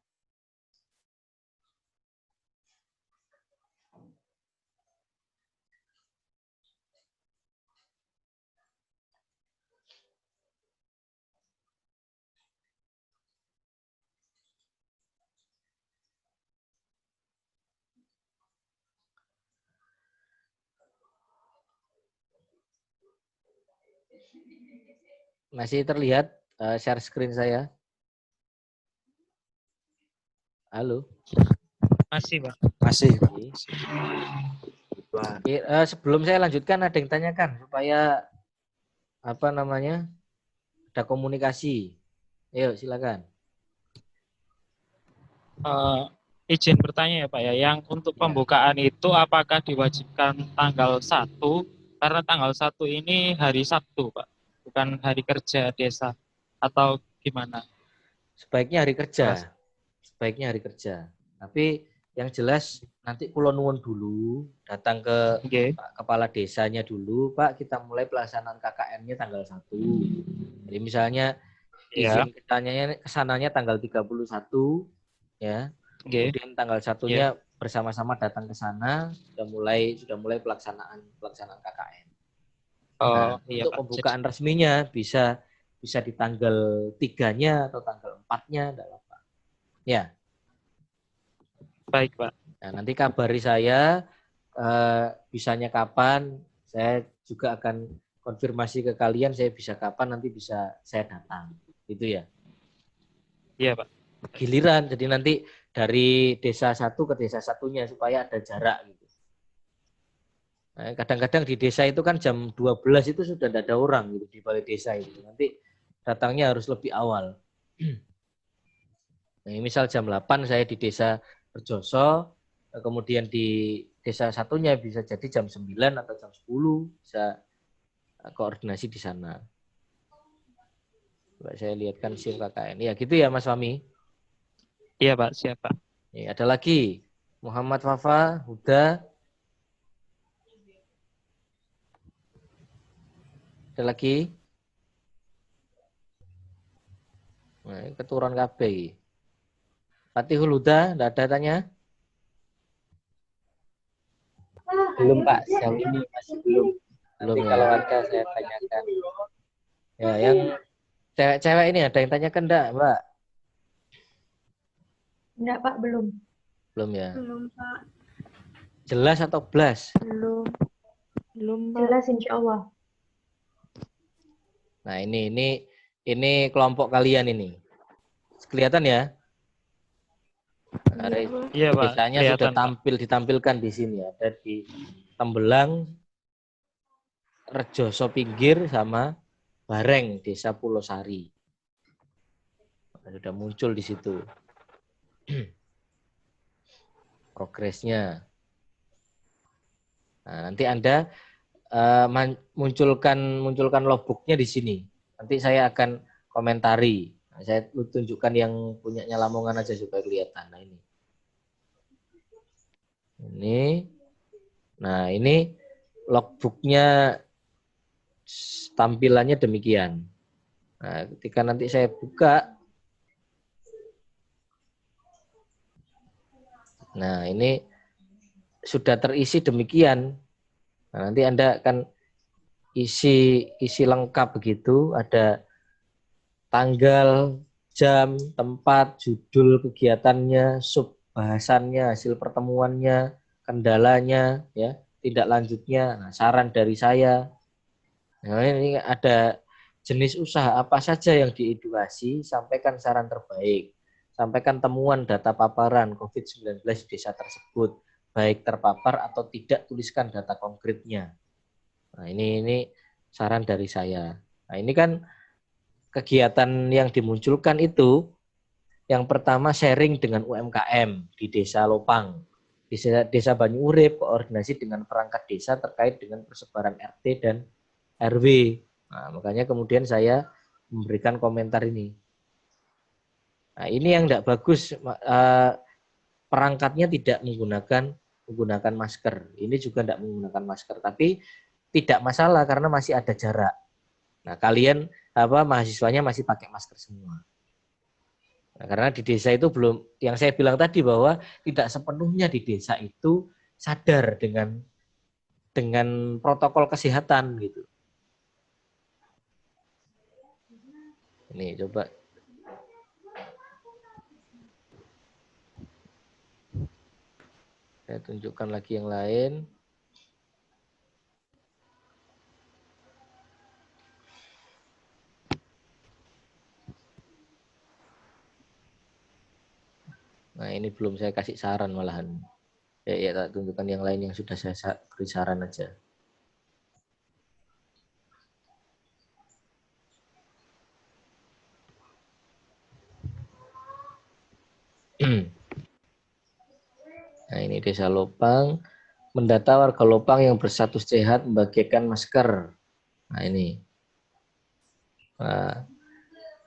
Masih terlihat share screen saya? Halo? Masih, Pak. Masih. Oke, sebelum saya lanjutkan ada yang tanyakan supaya ada komunikasi. Ayo silakan. izin bertanya ya Pak ya, yang untuk Ya. pembukaan itu apakah diwajibkan tanggal 1? Karena tanggal 1 ini hari Sabtu Pak, bukan hari kerja desa, atau gimana? Sebaiknya hari Mas? kerja. Sebaiknya hari kerja. Tapi yang jelas nanti Kulo nuwun dulu, datang ke Oke. Pak Kepala Desanya dulu, Pak, kita mulai pelaksanaan KKN-nya tanggal 1. Jadi misalnya Ya. izin kesananya tanggal 31, ya. Oke. Kemudian tanggal 1-nya bersama-sama datang ke sana, sudah mulai pelaksanaan KKN. Nah, Oh iya untuk Pak. pembukaan resminya bisa di tanggal 3-nya atau tanggal 4-nya, enggak apa-apa. Ya. Baik Pak. Nah, nanti kabari saya bisanya kapan, saya juga akan konfirmasi ke kalian saya bisa kapan, nanti bisa saya datang. Gitu ya. Iya Pak. Giliran, jadi nanti dari desa satu ke desa satunya supaya ada jarak gitu. Nah, kadang-kadang di desa itu kan jam 12 itu sudah tidak ada orang gitu di balai desa itu. Nanti datangnya harus lebih awal. Nah, misal jam 8 saya di desa Rejoso, kemudian di desa satunya bisa jadi jam 9 atau jam 10 bisa koordinasi di sana. Coba saya lihatkan SIM KKN. Ya gitu ya Mas Fahmi. Iya Pak, siap Pak. Ada lagi Muhammad Fafa, Huda. Ada lagi? Nah, keturunan KB. Fatihul Huda, tidak ada tanya? Belum Pak, sejauh ini masih belum. Belum Nanti ya. kalau ada saya tanyakan. Ya, yang cewek-cewek ini ada yang tanyakan enggak, Mbak? Enggak, Pak, belum. Belum ya. Belum, Pak. Jelas atau blas? Belum. Belum, Pak. Jelas insya Allah. Nah, ini kelompok kalian ini. Kelihatan ya? Nah, Iya Pak, desanya sudah kelihatan Pak. ditampilkan di sini, ada di Tembelang, Rejoso Pinggir sama Bareng, Desa Pulau Sari. Sudah muncul di situ. Progresnya. Nah, nanti Anda munculkan logbooknya di sini. Nanti saya akan komentari. Nah, saya tunjukkan yang punyanya Lamongan aja supaya kelihatan. Nah, ini. Nah, ini logbooknya tampilannya demikian. Nah, ketika nanti saya buka, nah ini sudah terisi demikian. Nah, nanti Anda akan isi lengkap begitu, ada tanggal, jam, tempat, judul kegiatannya, sub bahasannya, hasil pertemuannya, kendalanya, ya, tindak lanjutnya, nah, saran dari saya. Nah, ini ada jenis usaha apa saja yang diedukasi, sampaikan saran terbaik, sampaikan temuan data paparan COVID-19 di desa tersebut, baik terpapar atau tidak, tuliskan data konkretnya. Nah, ini saran dari saya. Nah, ini kan kegiatan yang dimunculkan itu, yang pertama sharing dengan UMKM di Desa Lopang, Desa Banyu Urip, koordinasi dengan perangkat desa terkait dengan persebaran RT dan RW. Nah, makanya kemudian saya memberikan komentar ini. Nah, ini yang tidak bagus, perangkatnya tidak menggunakan masker. Ini juga tidak menggunakan masker, tapi tidak masalah karena masih ada jarak. Nah, kalian mahasiswanya masih pakai masker semua. Nah, karena di desa itu belum, yang saya bilang tadi bahwa tidak sepenuhnya di desa itu sadar dengan protokol kesehatan gitu. Ini coba. Saya tunjukkan lagi yang lain. Nah, ini belum saya kasih saran malahan. Ya, tak tunjukkan yang lain yang sudah saya beri saran aja. Nah, ini Desa Lopang. Mendata warga Lopang yang berstatus sehat membagikan masker. Nah, ini. Nah,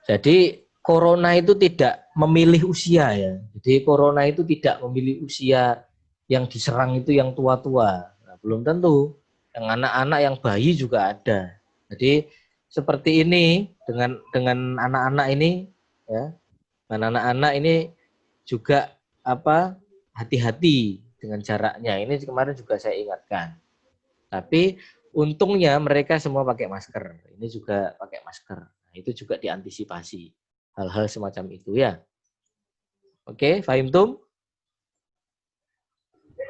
jadi corona itu tidak memilih usia ya. Jadi corona itu tidak memilih usia, yang diserang itu yang tua-tua. Nah, belum tentu. Yang anak-anak, yang bayi juga ada. Jadi seperti ini dengan anak-anak ini ya. Dengan anak-anak ini juga hati-hati dengan jaraknya. Ini kemarin juga saya ingatkan. Tapi untungnya mereka semua pakai masker. Ini juga pakai masker. Nah, itu juga diantisipasi hal-hal semacam itu ya. Oke, fahim tum?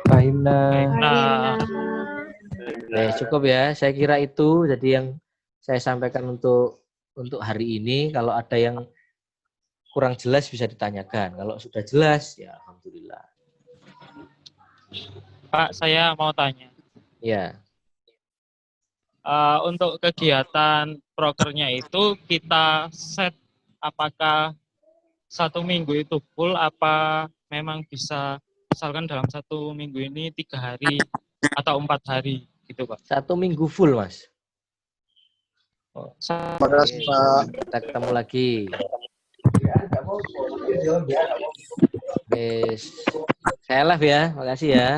Fahimna. Nah, Cukup ya. Saya kira itu jadi yang saya sampaikan untuk hari ini. Kalau ada yang kurang jelas bisa ditanyakan. Kalau sudah jelas ya alhamdulillah. Pak, saya mau tanya. Ya. Untuk kegiatan prokernya itu kita set apakah 1 minggu itu full, apa memang bisa misalkan dalam 1 minggu ini 3 hari atau 4 hari gitu Pak? 1 minggu full Mas. Oh, Terima kasih Pak. kita ketemu lagi. Yes. Saya live ya, makasih ya.